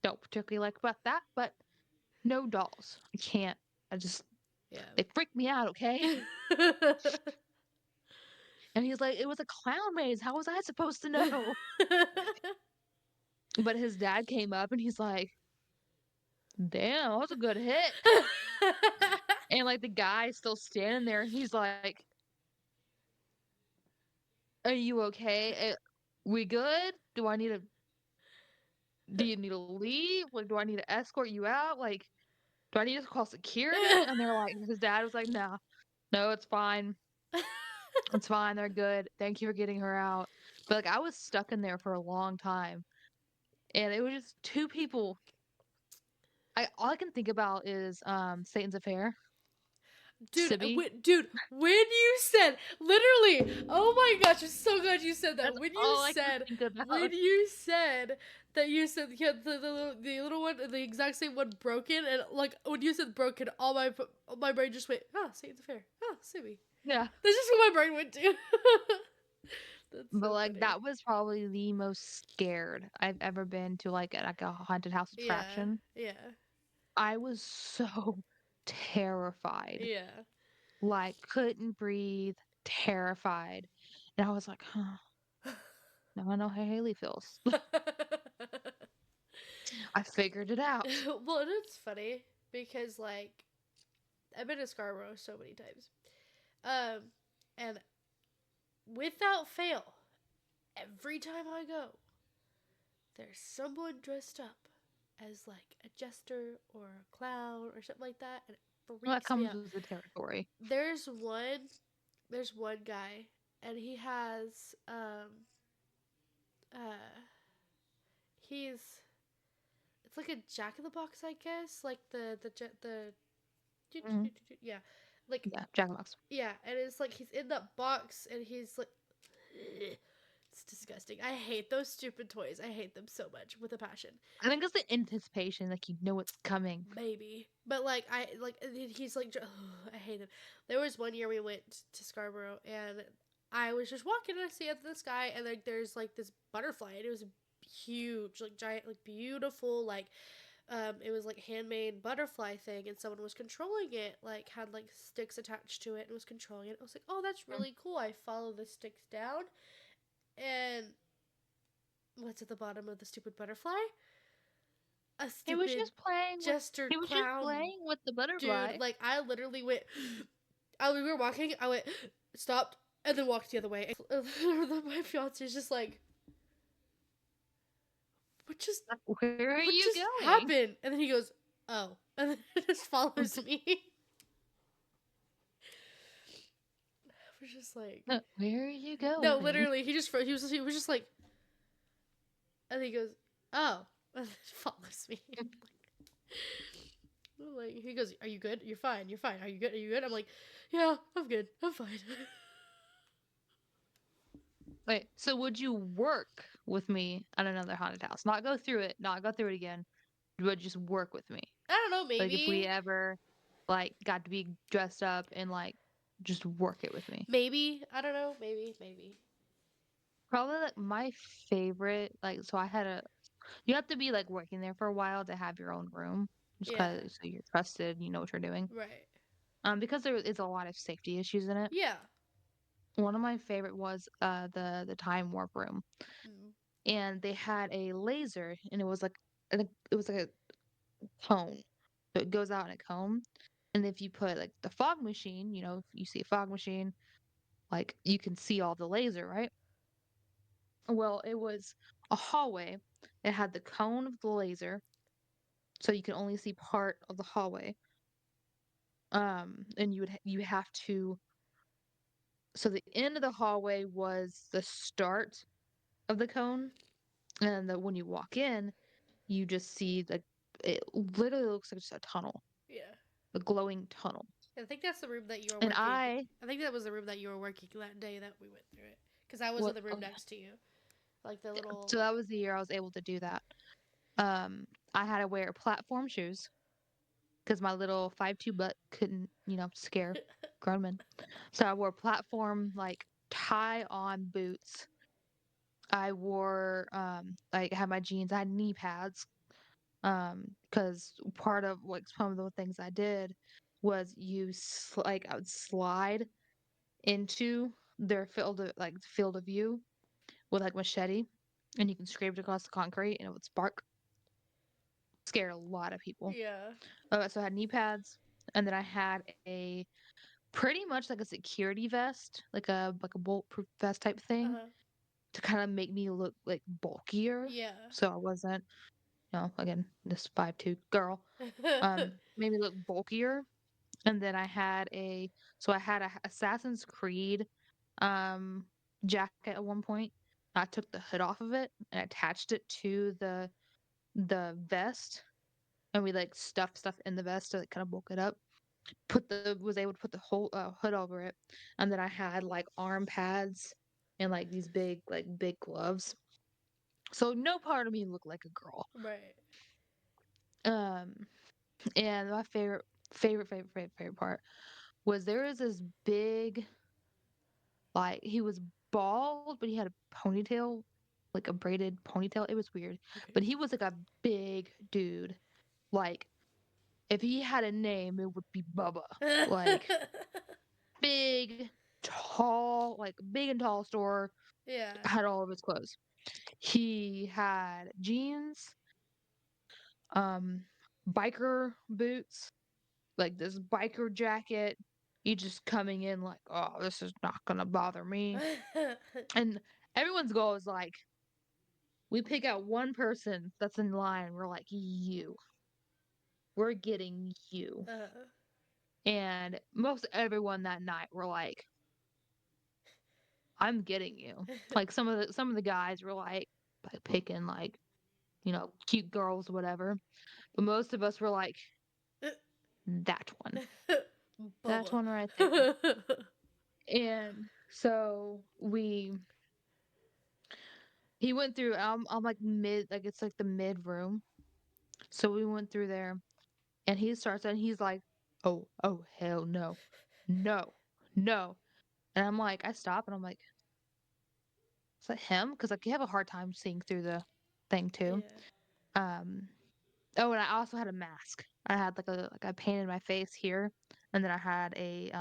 Speaker 1: don't particularly like about that, but no dolls. I can't. I just
Speaker 2: Yeah.
Speaker 1: they freak me out, okay? And he's like, "It was a clown maze, how was I supposed to know?" But his dad came up and he's like, "Damn, that was a good hit." And, like, the guy's still standing there and he's like, "Are you okay? We good? Do you need to leave? Like, do I need to escort you out? Like, do I need to call security?" And they're like his dad was like, "No. No, it's fine. It's fine, they're good. Thank you for getting her out." But, like, I was stuck in there for a long time, and it was just 2 people. I all I can think about is, Satan's Affair, Sibby.
Speaker 2: Dude, when you said literally, oh my gosh, I'm so glad you said that.
Speaker 1: That's
Speaker 2: When you
Speaker 1: all I can
Speaker 2: said,
Speaker 1: think about.
Speaker 2: when you said that you said yeah, the little one, the exact same one broken, and like when you said broken, all my brain just went, ah, Satan's Affair, ah, Simi.
Speaker 1: Yeah.
Speaker 2: That's just what my brain went to. That's
Speaker 1: But,
Speaker 2: so
Speaker 1: like,
Speaker 2: funny.
Speaker 1: that was probably the most scared I've ever been to, like, a haunted house
Speaker 2: Yeah,
Speaker 1: attraction.
Speaker 2: yeah,
Speaker 1: I was so terrified.
Speaker 2: yeah.
Speaker 1: Like, couldn't breathe, terrified. And I was like, "Huh, now I know how Haley feels." I figured it out.
Speaker 2: Well, it's funny because like I've been to Scarborough so many times. Um, and without fail, every time I go, there's someone dressed up as like a jester or a clown or something like that, and it
Speaker 1: Well, that
Speaker 2: freaks me
Speaker 1: comes
Speaker 2: out.
Speaker 1: with the territory.
Speaker 2: There's one, there's one guy, and he has uh he's it's like a jack in the box, I guess, like the
Speaker 1: Mhm.
Speaker 2: yeah, like
Speaker 1: Yeah, Jack in the Box.
Speaker 2: yeah, and it's like he's in that box and he's like it's disgusting. I hate those stupid toys. I hate them so much with a passion.
Speaker 1: I think it's the anticipation, like, you know it's coming.
Speaker 2: Maybe. But like I like he's like I hate him. There was one year we went to Scarborough and I was just walking and I see up in the sky and like there's like this butterfly and it was huge, like giant, like beautiful, like it was like handmade butterfly thing and someone was controlling it, like had like sticks attached to it and was controlling it. I was like, oh, that's
Speaker 1: Mm.
Speaker 2: really cool. I follow the sticks down and what's at the bottom of the stupid butterfly? A
Speaker 1: He was
Speaker 2: stupid
Speaker 1: just playing with
Speaker 2: jester
Speaker 1: he was just
Speaker 2: clown
Speaker 1: playing with the
Speaker 2: dude.
Speaker 1: butterfly.
Speaker 2: Like I literally went. We were walking. I went, stopped, and then walked the other way. My fiance is just like, what just
Speaker 1: Where are
Speaker 2: what
Speaker 1: you
Speaker 2: just
Speaker 1: going?
Speaker 2: happened? And then he goes, oh, and then it just follows me. We're just like,
Speaker 1: Where are you
Speaker 2: no,
Speaker 1: going?
Speaker 2: literally, he was just like, and he goes, oh, and then follows me. Like he goes, "Are you good? You're fine. You're fine. Are you good? Are you good?" I'm like, "Yeah, I'm good. I'm fine."
Speaker 1: Wait, so would you work with me at another haunted house? Not go through it, not go through it again, but just work with me.
Speaker 2: I don't know.
Speaker 1: Like, if we
Speaker 2: Maybe,
Speaker 1: ever, like, got to be dressed up and, like, just work it with me.
Speaker 2: maybe I don't know. Maybe.
Speaker 1: Probably, like, my favorite, like, so I had a you have to be, like, working there for a while to have your own room just
Speaker 2: Yeah.
Speaker 1: 'cause so you're trusted, you know what you're doing.
Speaker 2: Right.
Speaker 1: Because there is a lot of safety issues in it.
Speaker 2: Yeah.
Speaker 1: One of my favorite was, the time warp room,
Speaker 2: Mm.
Speaker 1: and they had a laser, and it was like a cone. So it goes out in a cone, and if you put, like, the fog machine, you know, if you see a fog machine, like, you can see all the laser, right? Well, it was a hallway. It had the cone of the laser, so you can only see part of the hallway. And you have to so the end of the hallway was the start of the cone, and when you walk in, you just see it literally looks like just a tunnel,
Speaker 2: Yeah.
Speaker 1: a glowing tunnel.
Speaker 2: I think that's the room that you were
Speaker 1: And
Speaker 2: working.
Speaker 1: I
Speaker 2: I think that was the room that you were working that day that we went through it. Because I was in
Speaker 1: what
Speaker 2: the room
Speaker 1: oh yeah.
Speaker 2: next to you. Like the little
Speaker 1: So that
Speaker 2: like
Speaker 1: was the year I was able to do that. Um, I had to wear platform shoes because my little 5'2" butt couldn't, scare grown men. So I wore platform, like, tie-on boots. I wore, like, I had my jeans. I had knee pads. Because part of like some of the things I did was like I would slide into their field of view with like machete, and you can scrape it across the concrete, and it would spark. Scared a lot of people.
Speaker 2: yeah.
Speaker 1: So I had knee pads, and then I had a pretty much like a security vest, like a bulletproof vest type thing
Speaker 2: Uh-huh.
Speaker 1: to kind of make me look like bulkier.
Speaker 2: Yeah.
Speaker 1: So I wasn't, again, this 5'2" girl. Made me look bulkier. And then I had a Assassin's Creed um jacket at one point. I took the hood off of it and attached it to the vest, and we like stuffed stuff in the vest to like kind of bulk it up. Put the Was able to put the whole hood over it, and then I had like arm pads and like these big gloves. So no part of me looked like a girl.
Speaker 2: right.
Speaker 1: Um, and my favorite part was there was this big, like, he was bald, but he had a ponytail, like a braided ponytail. It was weird,
Speaker 2: Okay.
Speaker 1: but he was like a big dude. Like, if he had a name, it would be Bubba. Like, big, tall, like big and tall store,
Speaker 2: yeah.
Speaker 1: had all of his clothes. He had jeans, um, biker boots, like this biker jacket. He just coming in like, oh, this is not gonna bother me. And everyone's goal is like, we pick out one person that's in line. We're like, you. We're getting you.
Speaker 2: uh,
Speaker 1: And most everyone that night were like, I'm getting you. Like some of the guys were like picking like, cute girls, whatever. But most of us were like, that one. That
Speaker 2: Bubba.
Speaker 1: one right there. And so he went through. I'm like mid, like it's like the mid room. So we went through there, and he starts and he's like, oh hell no, no, no. And I'm like, I stop and I'm like, is that him? Because like you have a hard time seeing through the thing too.
Speaker 2: yeah.
Speaker 1: Um. Oh, and I also had a mask. I had like I painted my face here, and then I had a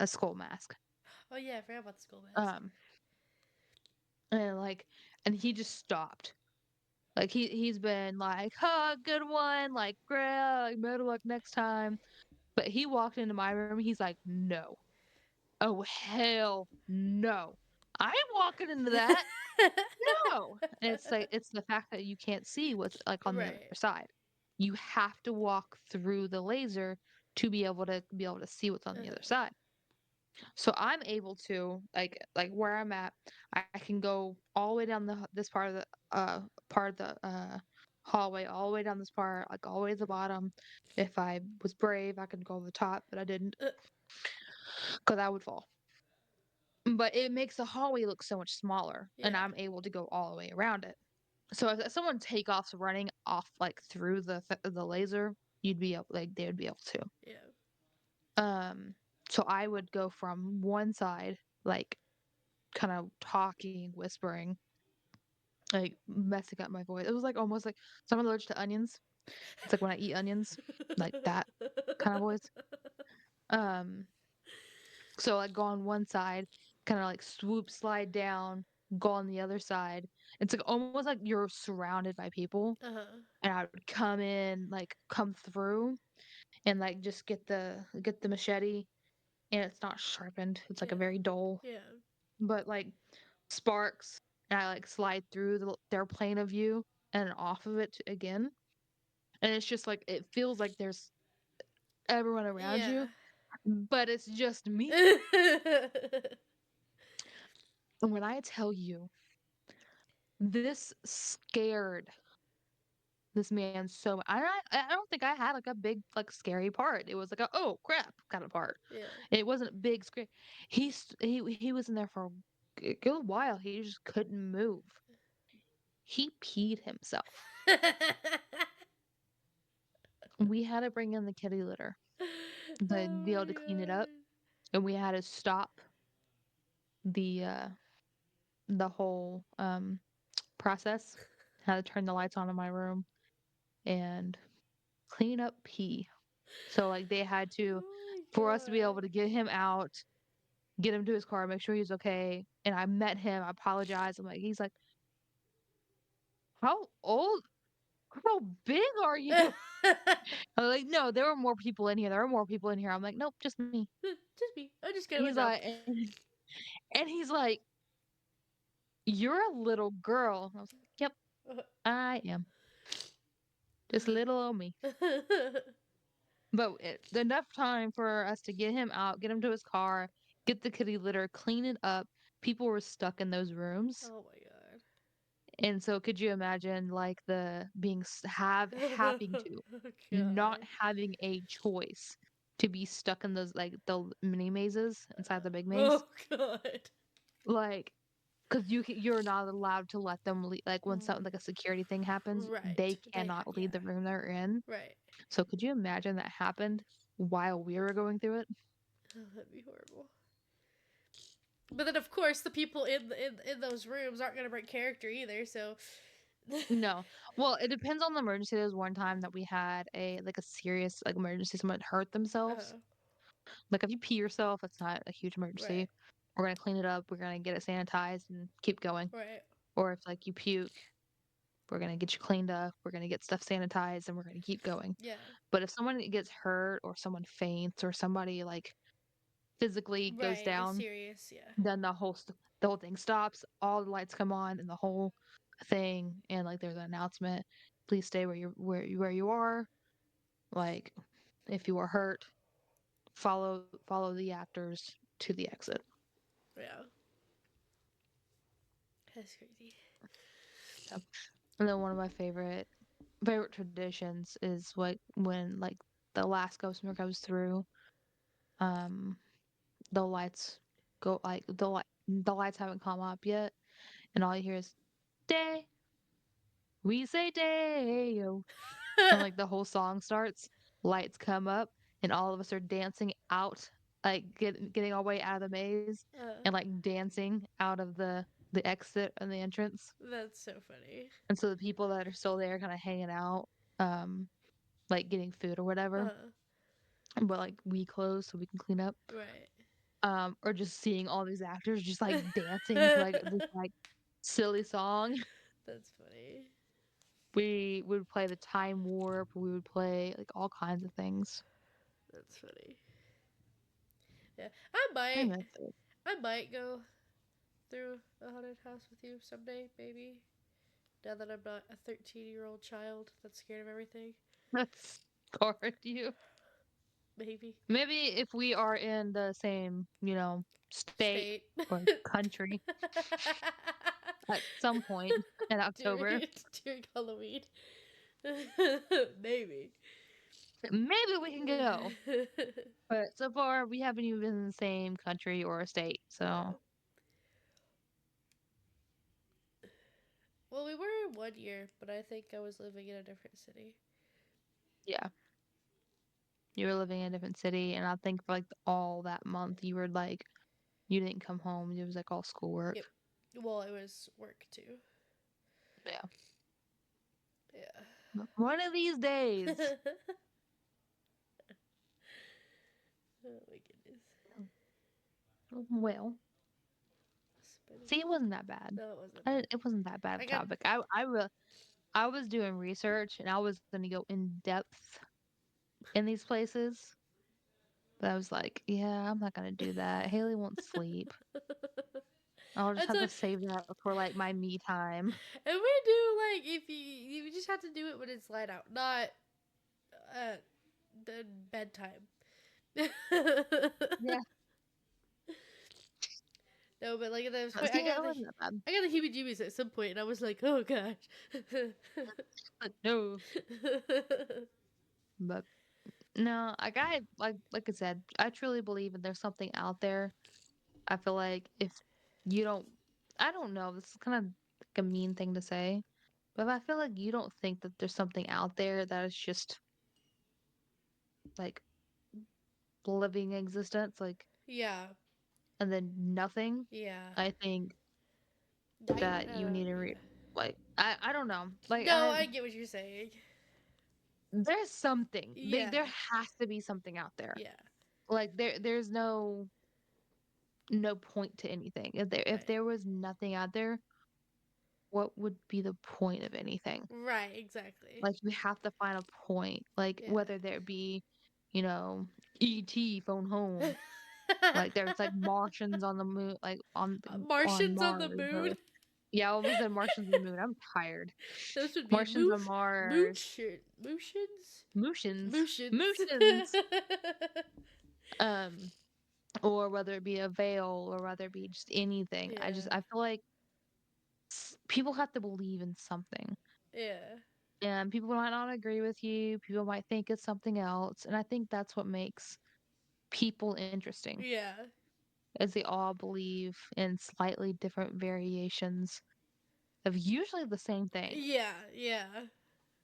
Speaker 1: skull mask.
Speaker 2: Oh yeah, I forgot about the school mask.
Speaker 1: Um. And like, and he just stopped. Like he's been like, huh, good one, like great, like better luck next time. But he walked into my room. He's like, no. Oh hell no. I ain't walking into that. No. And it's the fact that you can't see what's like on the other
Speaker 2: right.
Speaker 1: side. You have to walk through the laser to be able to see what's on the other
Speaker 2: Uh-huh.
Speaker 1: side. So I'm able to like where I'm at, I can go all the way down this part of the hallway, all the way down this part, like all the way to the bottom. If I was brave, I could go to the top, but I didn't
Speaker 2: Uh,
Speaker 1: because I would fall. But it makes the hallway look so much smaller, and
Speaker 2: yeah.
Speaker 1: I'm able to go all the way around it. So if someone take offs running off like through the laser, you'd be able like they would be able to.
Speaker 2: Yeah.
Speaker 1: Um, so I would go from one side, like kind of talking, whispering, like messing up my voice. It was like almost like someone allergic to onions. It's like when I eat onions, like that kind of voice. Um, so like go on one side, kind of like swoop, slide down, go on the other side. It's like almost like you're surrounded by people,
Speaker 2: uh-huh.
Speaker 1: and I would come in, like come through, and like just get the machete, and it's not sharpened. It's like a
Speaker 2: Yeah.
Speaker 1: very dull,
Speaker 2: Yeah.
Speaker 1: but like sparks, and I like slide through their plane of view and off of it again. And it's just like it feels like there's everyone around
Speaker 2: Yeah.
Speaker 1: you, but it's just me. And when I tell you, this scared this man so much. I don't think I had like a big like scary part. It was like a oh crap kind of part.
Speaker 2: yeah.
Speaker 1: It wasn't big scary. He was in there for a good while. He just couldn't move. He peed himself. We had to bring in the kitty litter to
Speaker 2: Oh
Speaker 1: be able
Speaker 2: my
Speaker 1: to clean it up,
Speaker 2: god.
Speaker 1: and we had to stop the, uh, the whole, process. Had to turn the lights on in my room and clean up pee. So, like, they had to
Speaker 2: Oh my
Speaker 1: for us to be able
Speaker 2: god.
Speaker 1: to get him out, get him to his car, make sure he's okay, and I met him, I apologized, I'm like he's like, "How old how big are you?" I'm like, "No, there were more people in here, there were more people in here." I'm like, "Nope, just me."
Speaker 2: Just me. I just get
Speaker 1: And
Speaker 2: him a
Speaker 1: he's
Speaker 2: job.
Speaker 1: like and he's like, "You're a little girl." And I was like, "Yep, I am. Just little old me." But enough time for us to get him out, get him to his car, get the kitty litter, clean it up. People were stuck in those rooms.
Speaker 2: Oh my god.
Speaker 1: And so could you imagine like the being having
Speaker 2: Oh
Speaker 1: to not
Speaker 2: god.
Speaker 1: having a choice to be stuck in those like the mini mazes inside the big maze?
Speaker 2: Oh god.
Speaker 1: Like because you're not allowed to let them like when something like a security thing happens, they
Speaker 2: Right.
Speaker 1: cannot leave
Speaker 2: Yeah.
Speaker 1: the room they're in.
Speaker 2: Right.
Speaker 1: So could you imagine that happened while we were going through it?
Speaker 2: Oh, that'd be horrible. But then, of course, the people in those rooms aren't gonna break character either. So,
Speaker 1: No. Well, it depends on the emergency. There was one time that we had a like a serious like emergency, someone hurt themselves.
Speaker 2: uh,
Speaker 1: Like if you pee yourself, it's not a huge
Speaker 2: right,
Speaker 1: emergency. We're gonna clean it up, we're gonna get it sanitized and keep going.
Speaker 2: right,
Speaker 1: Or if like you puke, we're gonna get you cleaned up, we're gonna get stuff sanitized and we're gonna keep going.
Speaker 2: yeah,
Speaker 1: But if someone gets hurt or someone faints or somebody like physically goes
Speaker 2: right. It's
Speaker 1: down,
Speaker 2: serious. Yeah,
Speaker 1: then the whole thing stops, all the lights come on and the whole thing and like there's an announcement, please stay where you are. Like if you are hurt, follow the actors to the exit.
Speaker 2: yeah. That's crazy.
Speaker 1: Yep. And then one of my favorite traditions is like when like the last ghost member goes through, um, the lights go like the lights haven't come up yet, and all you hear is day. We say day, and like the whole song starts, lights come up, and all of us are dancing out, like getting our way out of the maze,
Speaker 2: uh,
Speaker 1: and like dancing out of the exit and the entrance.
Speaker 2: that's so funny.
Speaker 1: And so the people that are still there, kind of hanging out, um, like getting food or whatever,
Speaker 2: Uh,
Speaker 1: but like we close so we can clean up,
Speaker 2: right.
Speaker 1: or just seeing all these actors just like dancing to like this like silly song.
Speaker 2: That's funny.
Speaker 1: We would play the time warp. We would play like all kinds of things.
Speaker 2: That's funny. Yeah, I
Speaker 1: I
Speaker 2: might,
Speaker 1: miss it.
Speaker 2: I might go through a haunted house with you someday, maybe. Now that I'm not a 13-year-old child that's scared of everything,
Speaker 1: That's hard, you.
Speaker 2: maybe.
Speaker 1: Maybe if we are in the same, state
Speaker 2: State.
Speaker 1: or country at some point in
Speaker 2: during
Speaker 1: October,
Speaker 2: during Halloween. Maybe.
Speaker 1: maybe we can go. But so far, we haven't even been in the same country or state. So,
Speaker 2: Yeah. Well, we were 1 year, but I think I was living in a different city.
Speaker 1: yeah, you were living in a different city. And I think for like all that month, you were like, you didn't come home. It was like all schoolwork.
Speaker 2: Yep. Well, it was work too.
Speaker 1: Yeah.
Speaker 2: Yeah.
Speaker 1: But one of these days.
Speaker 2: Oh my goodness.
Speaker 1: Well,
Speaker 2: Spinning.
Speaker 1: see, it wasn't that bad.
Speaker 2: No, it wasn't bad.
Speaker 1: It wasn't that bad of
Speaker 2: I
Speaker 1: a
Speaker 2: got.
Speaker 1: topic. I was doing research and I was going to go in depth in these places, but I was like, yeah, I'm not going to do that. Haley won't sleep. I'll just
Speaker 2: That's
Speaker 1: have to
Speaker 2: a.
Speaker 1: save that for like my me time.
Speaker 2: And we do like if you just have to do it when it's light out, not uh the bedtime.
Speaker 1: Yeah.
Speaker 2: No, but like at this
Speaker 1: But
Speaker 2: point,
Speaker 1: see, it wasn't that bad.
Speaker 2: I got the heebie-jeebies at some point, and I was like, oh gosh.
Speaker 1: But no. But no, like like I said, I truly believe that there's something out there. I feel like if you don't, I don't know, this is kind of like a mean thing to say, But if I feel like you don't think that there's something out there that is just like living existence, like,
Speaker 2: Yeah.
Speaker 1: and then nothing,
Speaker 2: Yeah.
Speaker 1: I think that you need to
Speaker 2: Yeah.
Speaker 1: like, I don't know. Like,
Speaker 2: No, I get what you're saying.
Speaker 1: there's something.
Speaker 2: Yeah.
Speaker 1: There has to be something out there.
Speaker 2: Yeah.
Speaker 1: Like, there's no point to anything. If
Speaker 2: Right.
Speaker 1: there was nothing out there, what would be the point of anything?
Speaker 2: Right, exactly.
Speaker 1: Like, you have to find a point, like,
Speaker 2: Yeah.
Speaker 1: whether there be, you know, ET, phone home, like, there's, like, Martians on the moon, like, on
Speaker 2: Martians on the
Speaker 1: Mars,
Speaker 2: moon?
Speaker 1: or yeah, I almost said Martians on the moon, I'm tired.
Speaker 2: Those would be
Speaker 1: Martians on Mars,
Speaker 2: mooshins?
Speaker 1: Mooshins,
Speaker 2: Mooshins.
Speaker 1: Mooshins, um, or whether it be a veil, or whether it be just anything.
Speaker 2: Yeah.
Speaker 1: I feel like people have to believe in something.
Speaker 2: Yeah.
Speaker 1: And people might not agree with you, people might think it's something else, and I think that's what makes people interesting,
Speaker 2: Yeah.
Speaker 1: is they all believe in slightly different variations of usually the same thing.
Speaker 2: Yeah. Yeah.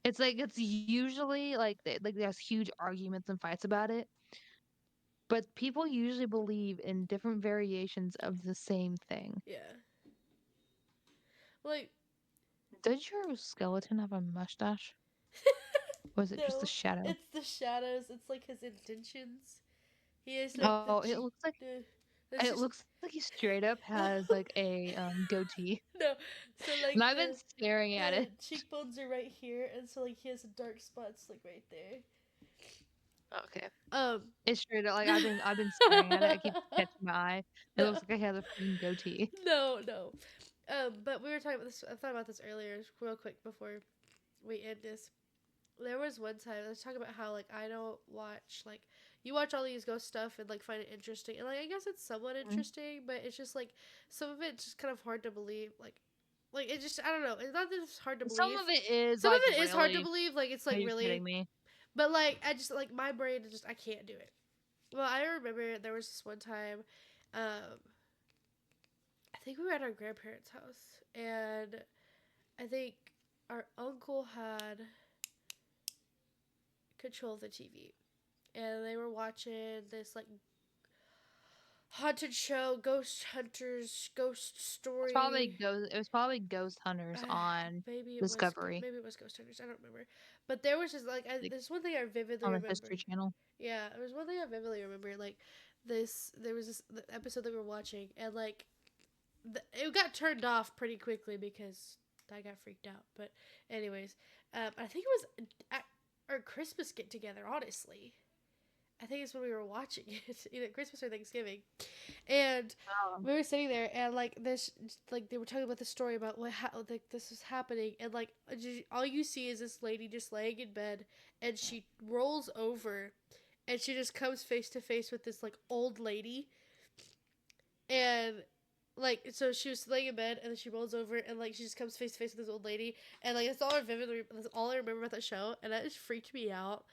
Speaker 1: It's like it's usually like there's huge arguments and fights about it, but people usually believe in different variations of the same thing.
Speaker 2: Yeah. Like,
Speaker 1: Does your skeleton have a mustache? Or is it just a
Speaker 2: no,
Speaker 1: shadow?
Speaker 2: it's the shadows. It's like his intentions. He has like the
Speaker 1: Oh,
Speaker 2: cheek. It's
Speaker 1: it
Speaker 2: just
Speaker 1: looks like he straight up has like a goatee.
Speaker 2: no. So
Speaker 1: And
Speaker 2: like
Speaker 1: I've been staring at
Speaker 2: the
Speaker 1: it.
Speaker 2: cheekbones are right here, and so like he has dark spots like right there.
Speaker 1: Okay.
Speaker 2: Um.
Speaker 1: It's straight up like I've been staring at it. I keep catching my eye. It looks like I have a freaking goatee.
Speaker 2: No, no. But we were talking about this. I thought about this earlier, real quick before we end this. There was one time I was talking about how like I don't watch like you watch all these ghost stuff and like find it interesting, and like I guess it's somewhat
Speaker 1: Mhm.
Speaker 2: interesting, but it's just like some of it's just kind of hard to believe. Like it just I don't know. It's not that it's hard to
Speaker 1: Some
Speaker 2: believe.
Speaker 1: of it is
Speaker 2: Some of
Speaker 1: like
Speaker 2: it is hard to
Speaker 1: really.
Speaker 2: believe. Like it's
Speaker 1: Are
Speaker 2: like
Speaker 1: you
Speaker 2: really,
Speaker 1: kidding me?
Speaker 2: but like I just like my brain just I can't do it. Well, I remember there was this one time. Um, I think we were at our grandparents' house, and I think our uncle had control of the TV, and they were watching this like haunted show, Ghost Hunters, Ghost Story.
Speaker 1: It was probably Ghost Hunters on Discovery,
Speaker 2: Maybe it was Ghost Hunters. I don't remember, but there was just like
Speaker 1: like
Speaker 2: there's one thing I vividly
Speaker 1: on the
Speaker 2: remember.
Speaker 1: History Channel.
Speaker 2: Yeah, there was one thing I vividly remember. Like this, there was this the episode that we were watching, and like it got turned off pretty quickly because I got freaked out. But anyways, I think it was at our Christmas get together. Honestly, I think it's when we were watching it, either Christmas or Thanksgiving, and
Speaker 1: Oh,
Speaker 2: we were sitting there, and like this, like they were talking about the story about like this was happening, and like all you see is this lady just laying in bed, and she rolls over, and she just comes face to face with this like old lady, and like so she was laying in bed and then she rolls over and like she just comes face to face with this old lady and like that's all I remember about that show and that just freaked me out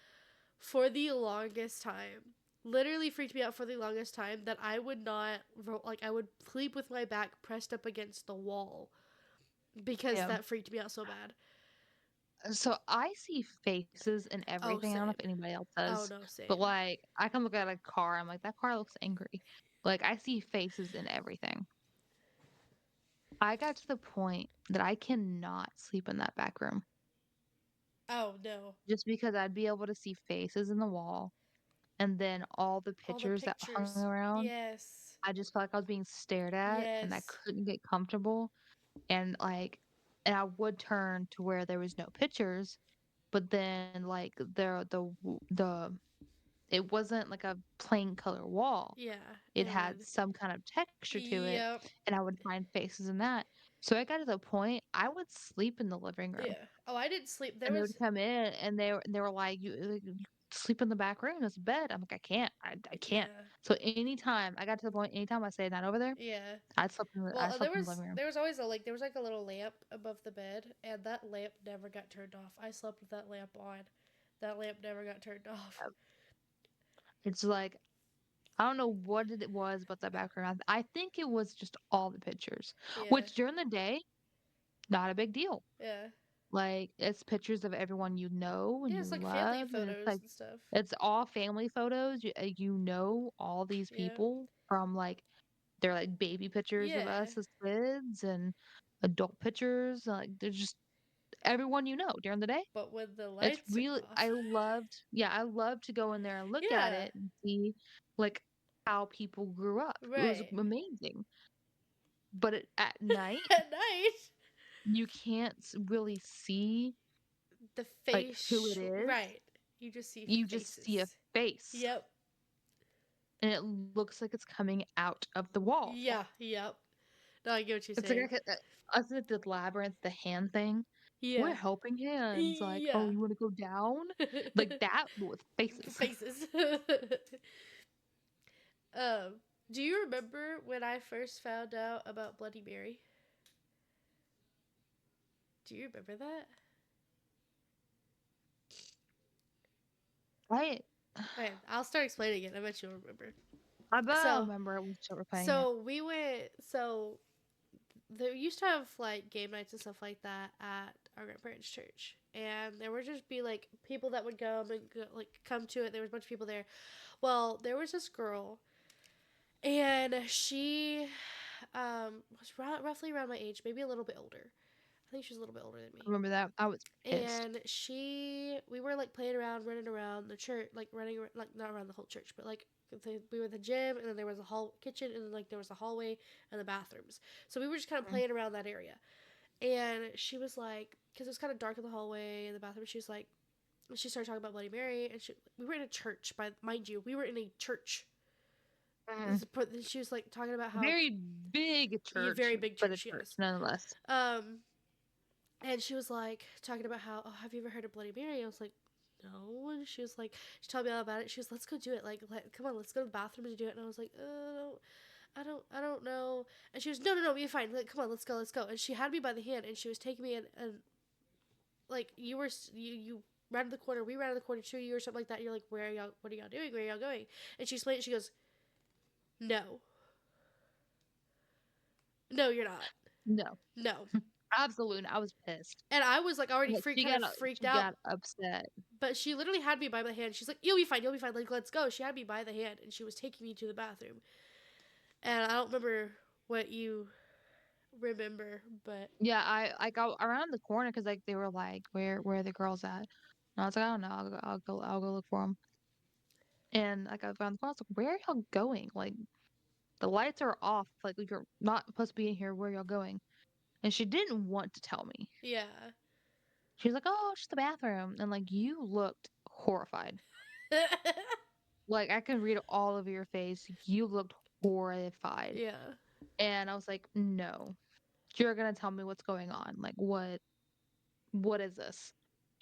Speaker 2: for the longest time. Literally freaked me out for the longest time that I would not like I would sleep with my back pressed up against the wall because
Speaker 1: yeah.
Speaker 2: that freaked me out so bad.
Speaker 1: So I see faces in
Speaker 2: Oh,
Speaker 1: everything. I don't know
Speaker 2: same.
Speaker 1: if anybody else
Speaker 2: Oh
Speaker 1: does,
Speaker 2: no,
Speaker 1: but
Speaker 2: same.
Speaker 1: like I can look at a car. I'm like, that car looks angry. Like I see faces in everything. I got to the point that I cannot sleep in that back room
Speaker 2: Oh no.
Speaker 1: just because I'd be able to see faces in the wall, and then all the
Speaker 2: All the
Speaker 1: pictures that hung
Speaker 2: pictures.
Speaker 1: around.
Speaker 2: Yes.
Speaker 1: I just felt like I was being stared at, and I
Speaker 2: Yes.
Speaker 1: couldn't get comfortable. And like, and I would turn to where there was no pictures, but then like the it wasn't like a plain color wall.
Speaker 2: Yeah.
Speaker 1: It
Speaker 2: It
Speaker 1: had
Speaker 2: would.
Speaker 1: some kind of texture to it,
Speaker 2: Yep.
Speaker 1: and I would find faces in that. So I got to the point I would sleep in the living room,
Speaker 2: Yeah. Oh, I didn't sleep. There
Speaker 1: and they
Speaker 2: was.
Speaker 1: would come in, and they were like, you sleep in the back room. It's a bed." I'm like, I can't."
Speaker 2: Yeah.
Speaker 1: So anytime I got to the point, anytime I stayed night over there,
Speaker 2: Yeah.
Speaker 1: I
Speaker 2: Well,
Speaker 1: slept in the living room.
Speaker 2: there was always a like there was like a little lamp above the bed, and that lamp never got turned off. I slept with that lamp on. That lamp never got turned off.
Speaker 1: It's like I don't know what it was about that background. I think it was just all the pictures,
Speaker 2: Yeah.
Speaker 1: which during the day, not a big deal.
Speaker 2: Yeah.
Speaker 1: Like, it's pictures of everyone you know and
Speaker 2: Yeah,
Speaker 1: you
Speaker 2: it's like family
Speaker 1: love, and it's
Speaker 2: photos
Speaker 1: like
Speaker 2: and stuff.
Speaker 1: it's all family photos. You know all these
Speaker 2: Yeah.
Speaker 1: people from, like, they're, like, baby pictures of
Speaker 2: Yeah.
Speaker 1: us as kids and adult pictures, like, they're just everyone you know during the day.
Speaker 2: But when the
Speaker 1: It's
Speaker 2: lights are
Speaker 1: really
Speaker 2: off.
Speaker 1: I loved to go in there and look at
Speaker 2: Yeah.
Speaker 1: it and see, like, how people grew up. It was
Speaker 2: Right.
Speaker 1: amazing. But at night,
Speaker 2: At night,
Speaker 1: you can't really see,
Speaker 2: the
Speaker 1: like, who it
Speaker 2: face.
Speaker 1: is.
Speaker 2: Right. You just see
Speaker 1: You just see a
Speaker 2: faces.
Speaker 1: face,
Speaker 2: Yep.
Speaker 1: and it looks like it's coming out of the wall.
Speaker 2: Yeah. Yep. No, I get what you're
Speaker 1: It's like
Speaker 2: saying.
Speaker 1: I said the labyrinth, the hand thing. We're
Speaker 2: Yeah.
Speaker 1: helping hands, like, "Oh,
Speaker 2: Yeah.
Speaker 1: you wanna go down?" Like that, but with faces.
Speaker 2: Faces. um, do you remember when I first found out about Bloody Mary? Do you remember that?
Speaker 1: Right?
Speaker 2: Okay, I'll start explaining it. I bet you'll remember.
Speaker 1: I bet I'll
Speaker 2: So,
Speaker 1: remember we started playing it.
Speaker 2: so we went. So they used to have like game nights and stuff like that at our grandparents' church, and there would just be like people that would come and go, like come to it. There was a bunch of people there. Well, there was this girl, and she was roughly around my age, maybe a little bit older. I think she was a little bit older than
Speaker 1: I
Speaker 2: me.
Speaker 1: remember that. I was pissed.
Speaker 2: And we were like playing around, running around the church, like running, like not around the whole church, but like we were at the gym, and then there was a hall kitchen, and then like there was a hallway and the bathrooms. So we were just kind of
Speaker 1: Mm,
Speaker 2: playing around that area. And she was like, because it was kind of dark in the hallway and the bathroom. She was like, she started talking about Bloody Mary, and we were in a church. By mind you, we were in a church.
Speaker 1: mhm.
Speaker 2: She was like talking about how
Speaker 1: Very big church,
Speaker 2: very big
Speaker 1: but a
Speaker 2: church,
Speaker 1: church
Speaker 2: yes.
Speaker 1: nonetheless.
Speaker 2: Um, and she was like talking about how, oh, have you ever heard of Bloody Mary? I was like, no. And she was like, she told me all about it. She was, let's go do it. Like, come on, let's go to the bathroom to do it. And I was like, I don't know. And she was, no, no, no, be fine. Like, come on, let's go, let's go. And she had me by the hand, and she was taking me in, and like you rounded the corner, we rounded the corner to you or something like that. You're like, where are y'all? What are y'all doing? Where are y'all going? And she explained it. She goes, no, no, you're not.
Speaker 1: No.
Speaker 2: No.
Speaker 1: Absolutely not. I was pissed.
Speaker 2: And I was like already
Speaker 1: But
Speaker 2: kind of freaked
Speaker 1: she
Speaker 2: out.
Speaker 1: got upset.
Speaker 2: But she literally had me by the hand. She's like, you'll be fine, you'll be fine. Like, let's go. She had me by the hand, and she was taking me to the bathroom. And I don't remember what you remember, but
Speaker 1: Yeah, I go around the corner because like, they were like, "Where are the girls at?" And I was like, "I don't know. I'll go look for them." And, like, I found the corner, I was like, "Where are y'all going? Like, the lights are off. Like, you're not supposed to be in here. Where are y'all going?" And she didn't want to tell me.
Speaker 2: yeah.
Speaker 1: She was like, "Oh, it's just the bathroom." And, like, you looked horrified. Like, I can read all over your face. You looked horrified.
Speaker 2: yeah.
Speaker 1: And I was like, "No. You're gonna tell me what's going on. Like, what is this?"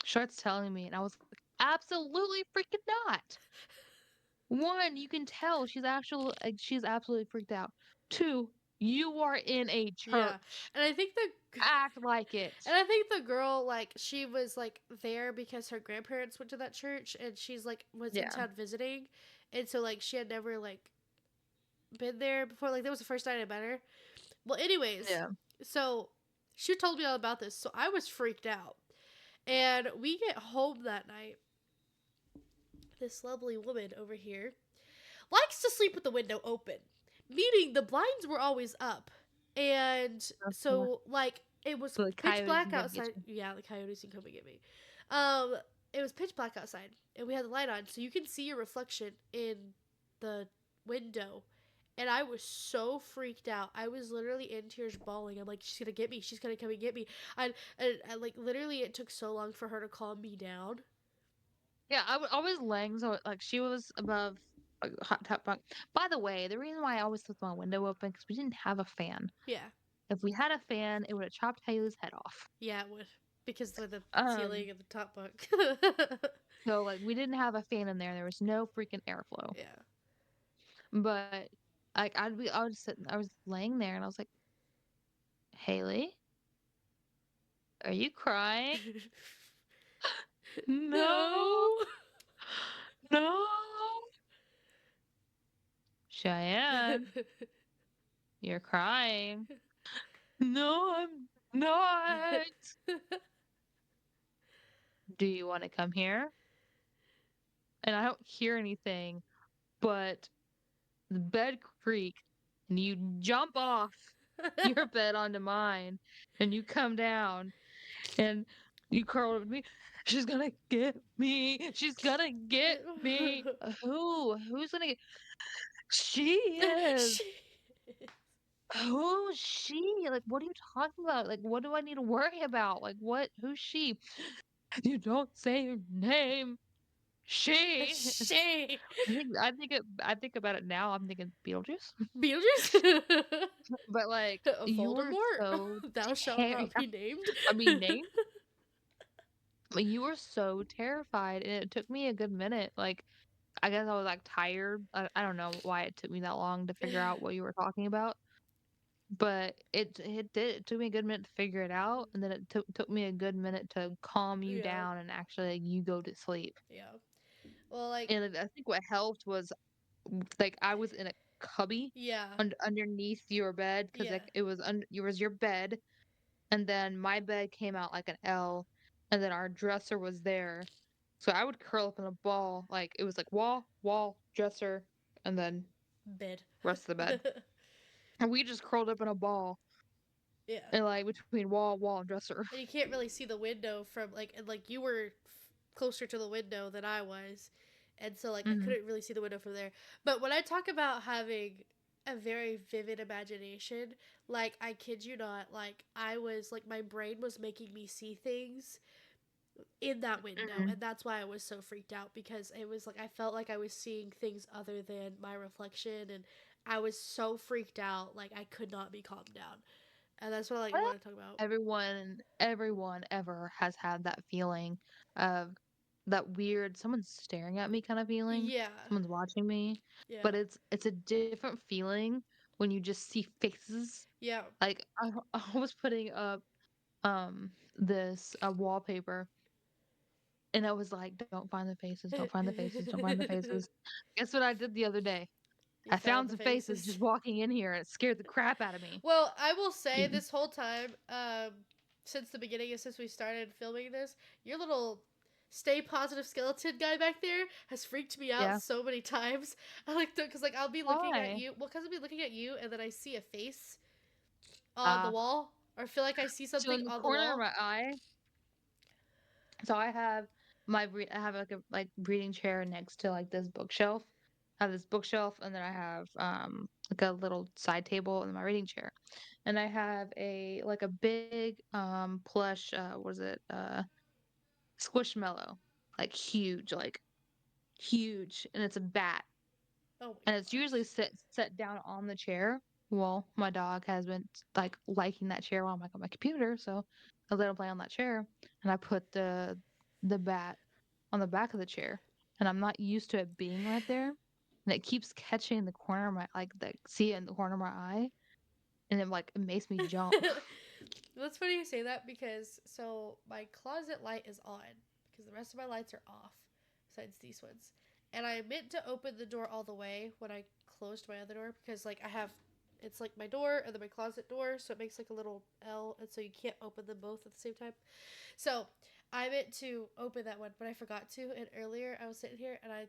Speaker 1: She starts telling me, and I was like, "Absolutely freaking not." One, you can tell she's absolutely freaked out. Two, you are in a
Speaker 2: Yeah.
Speaker 1: church.
Speaker 2: And I think the
Speaker 1: Act like it.
Speaker 2: and I think the girl like she was like there because her grandparents went to that church, and she's like was in
Speaker 1: Yeah.
Speaker 2: town visiting, and so like she had never like been there before. Like that was the first night I met her. Well, anyways,
Speaker 1: Yeah.
Speaker 2: so she told me all about this, so I was freaked out. And we get home that night. This lovely woman over here likes to sleep with the window open, meaning the blinds were always up. And
Speaker 1: Yeah.
Speaker 2: so, like, it was
Speaker 1: So the
Speaker 2: pitch
Speaker 1: coyotes
Speaker 2: black
Speaker 1: can come get
Speaker 2: outside.
Speaker 1: you.
Speaker 2: Yeah, the coyotes can come and get me. Um, it was pitch black outside, and we had the light on, so you can see your reflection in the window. And I was so freaked out. I was literally in tears, bawling. I'm like, she's gonna get me. She's gonna come and get me. And like literally, it took so long for her to calm me down.
Speaker 1: Yeah, I was laying so like she was above a hot top bunk. By the way, the reason why I always left my window open because we didn't have a fan.
Speaker 2: Yeah,
Speaker 1: If we had a fan, it would have chopped Haley's head off.
Speaker 2: yeah, it would because of the
Speaker 1: Um,
Speaker 2: ceiling and the top bunk.
Speaker 1: so like we didn't have a fan in there. There was no freaking airflow.
Speaker 2: yeah.
Speaker 1: But like I was sitting, I was laying there, and I was like, Haley, are you crying? No,
Speaker 2: No.
Speaker 1: no, Cheyenne, you're crying. No, I'm not. Do you want to come here? And I don't hear anything, but the bed creak and you jump off your bed onto mine and you come down and you curl over me. She's gonna get me. She's gonna get me. Who's gonna get? She is.
Speaker 2: She-
Speaker 1: Who's she? Like, what are you talking about? Like, what do I need to worry about? Like, what? Who's she? You don't say her name. She.
Speaker 2: she.
Speaker 1: I think about it now. I'm thinking Beetlejuice.
Speaker 2: Beetlejuice?
Speaker 1: But like, you were
Speaker 2: Voldemort?
Speaker 1: so
Speaker 2: Thou shalt
Speaker 1: ter-
Speaker 2: not be named?
Speaker 1: I mean, name. But you were so terrified, and it took me a good minute. Like, I guess I was like tired. I don't know why it took me that long to figure out what you were talking about. But it took me a good minute to figure it out, and then it took me a good minute to calm you
Speaker 2: Yeah.
Speaker 1: down and actually like, you go to sleep.
Speaker 2: Yeah. Well, like,
Speaker 1: And I think what helped was like I was in a cubby
Speaker 2: yeah.
Speaker 1: underneath your bed because
Speaker 2: Yeah.
Speaker 1: like it was your bed, and then my bed came out like an L, and then our dresser was there. So I would curl up in a ball, like it was like wall, dresser, and then
Speaker 2: Bed.
Speaker 1: rest of the bed. And we just curled up in a ball
Speaker 2: Yeah.
Speaker 1: and like between wall, and dresser.
Speaker 2: And you can't really see the window from like, and like you were closer to the window than I was, and so like I
Speaker 1: Hmm.
Speaker 2: couldn't really see the window from there. But when I talk about having a very vivid imagination, like I kid you not, like I was like my brain was making me see things in that window,
Speaker 1: Hmm.
Speaker 2: and that's why I was so freaked out, because it was like I felt like I was seeing things other than my reflection, and I was so freaked out, like I could not be calmed down. And that's what I like
Speaker 1: Well,
Speaker 2: want to talk about.
Speaker 1: everyone ever has had that feeling of that weird someone's staring at me kind of feeling.
Speaker 2: Yeah.
Speaker 1: Someone's watching me,
Speaker 2: Yeah.
Speaker 1: but it's a different feeling when you just see faces.
Speaker 2: Yeah.
Speaker 1: Like I was putting up this wallpaper, and I was like, "Don't find the faces, don't find the faces, don't find the faces." Guess what I did the other day?
Speaker 2: You
Speaker 1: I
Speaker 2: found
Speaker 1: found
Speaker 2: the
Speaker 1: some faces
Speaker 2: faces.
Speaker 1: just walking in here, and it scared the crap out of me.
Speaker 2: Well, I will say
Speaker 1: Mm.
Speaker 2: this whole time, since the beginning and since we started filming this, your little stay positive skeleton guy back there has freaked me out
Speaker 1: Yeah.
Speaker 2: so many times. I like because like I'll be looking at
Speaker 1: Why?
Speaker 2: you. Well, because I'll be looking at you and then I see a face on the
Speaker 1: Uh,
Speaker 2: wall, or feel like I see
Speaker 1: so
Speaker 2: something
Speaker 1: in the
Speaker 2: on the
Speaker 1: corner of
Speaker 2: wall.
Speaker 1: my eye, so I have I have like a like reading chair next to like this bookshelf. I have this bookshelf, and then I have like a little side table and my reading chair. And I have a like a big plush what is it? Squishmallow. Like huge, like huge, and it's a bat.
Speaker 2: Oh my
Speaker 1: And it's usually
Speaker 2: gosh.
Speaker 1: set down on the chair. Well, my dog has been like liking that chair while I'm like on my computer, so I let him play on that chair, and I put the bat on the back of the chair, and I'm not used to it being right there, and it keeps catching the corner of my like the see it in the corner of my eye, and it makes me jump.
Speaker 2: That's funny you say that, because so my closet light is on because the rest of my lights are off, besides these ones. And I meant to open the door all the way when I closed my other door, because like I have, it's like my door and then my closet door, so it makes like a little L, and so you can't open them both at the same time. So I meant to open that one, but I forgot to. And earlier I was sitting here and I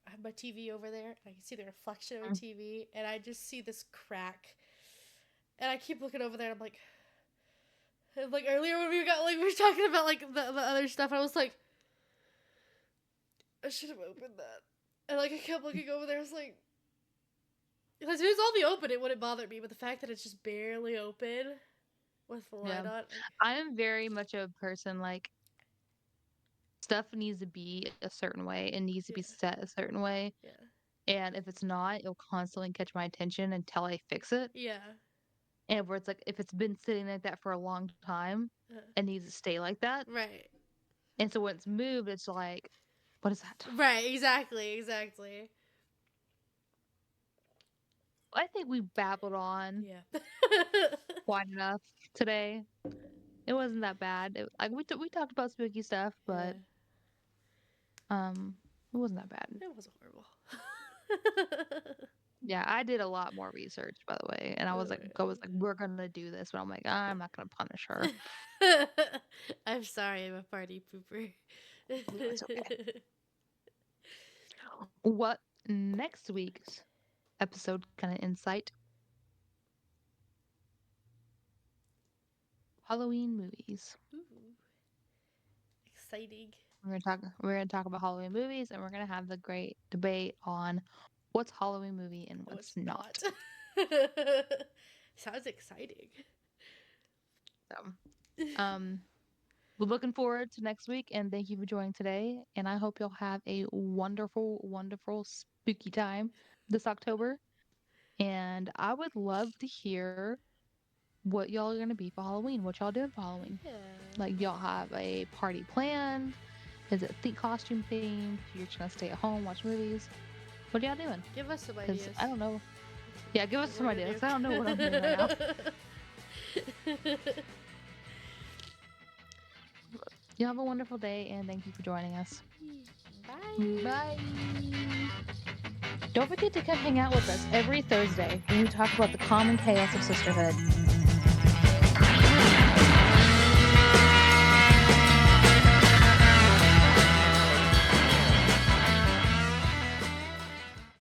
Speaker 2: have my TV over there, and I can see the reflection of my TV, and I just see this crack. And I keep looking over there, and I'm like earlier when we got like we were talking about like the other stuff, I was like, I should have opened that. And like I kept looking over there, I was like, because if it was all the open, it wouldn't bother me, but the fact that it's just barely open with the
Speaker 1: Yeah,
Speaker 2: light on, like,
Speaker 1: I am very much a person like stuff needs to be a certain way. It needs to
Speaker 2: yeah,
Speaker 1: be set a certain way.
Speaker 2: yeah,
Speaker 1: And if it's not, it'll constantly catch my attention until I fix it.
Speaker 2: yeah,
Speaker 1: And where it's like if it's been sitting like that for a long time,
Speaker 2: uh,
Speaker 1: it needs to stay like that.
Speaker 2: right,
Speaker 1: And so when it's moved, it's like, what is that?
Speaker 2: right, exactly, exactly,
Speaker 1: I think we babbled on
Speaker 2: yeah,
Speaker 1: quite enough today. It wasn't that bad. Like we talked about spooky stuff,
Speaker 2: yeah.
Speaker 1: but um, it wasn't that bad.
Speaker 2: It wasn't horrible.
Speaker 1: Yeah, I did a lot more research, by the way, and I was like, "We're gonna do this," but I'm like, "I'm not gonna punish her."
Speaker 2: I'm sorry, I'm a party pooper.
Speaker 1: No, it's okay. What next week's episode kinda insight? Halloween movies.
Speaker 2: Ooh, exciting.
Speaker 1: We're gonna talk about Halloween movies, and we're gonna have the great debate on what's Halloween movie and
Speaker 2: No, it's
Speaker 1: what's not.
Speaker 2: not. Sounds exciting.
Speaker 1: So, um, we're looking forward to next week, and thank you for joining today. And I hope you'll have a wonderful, wonderful, spooky time this October. And I would love to hear what y'all are gonna be for Halloween. What y'all doing for Halloween?
Speaker 2: Yeah.
Speaker 1: Like, y'all have a party planned? Is it costume themed? You're just gonna stay at home, watch movies? What are y'all doing?
Speaker 2: Give us some
Speaker 1: Because
Speaker 2: ideas
Speaker 1: I don't know. Yeah, give us
Speaker 2: what
Speaker 1: some
Speaker 2: we're gonna
Speaker 1: ideas.
Speaker 2: do.
Speaker 1: 'Cause I don't know what I'm doing right now. You have a wonderful day, and thank you for joining us.
Speaker 2: Bye.
Speaker 1: Bye. Don't forget to come hang out with us every Thursday when we talk about the common chaos of sisterhood.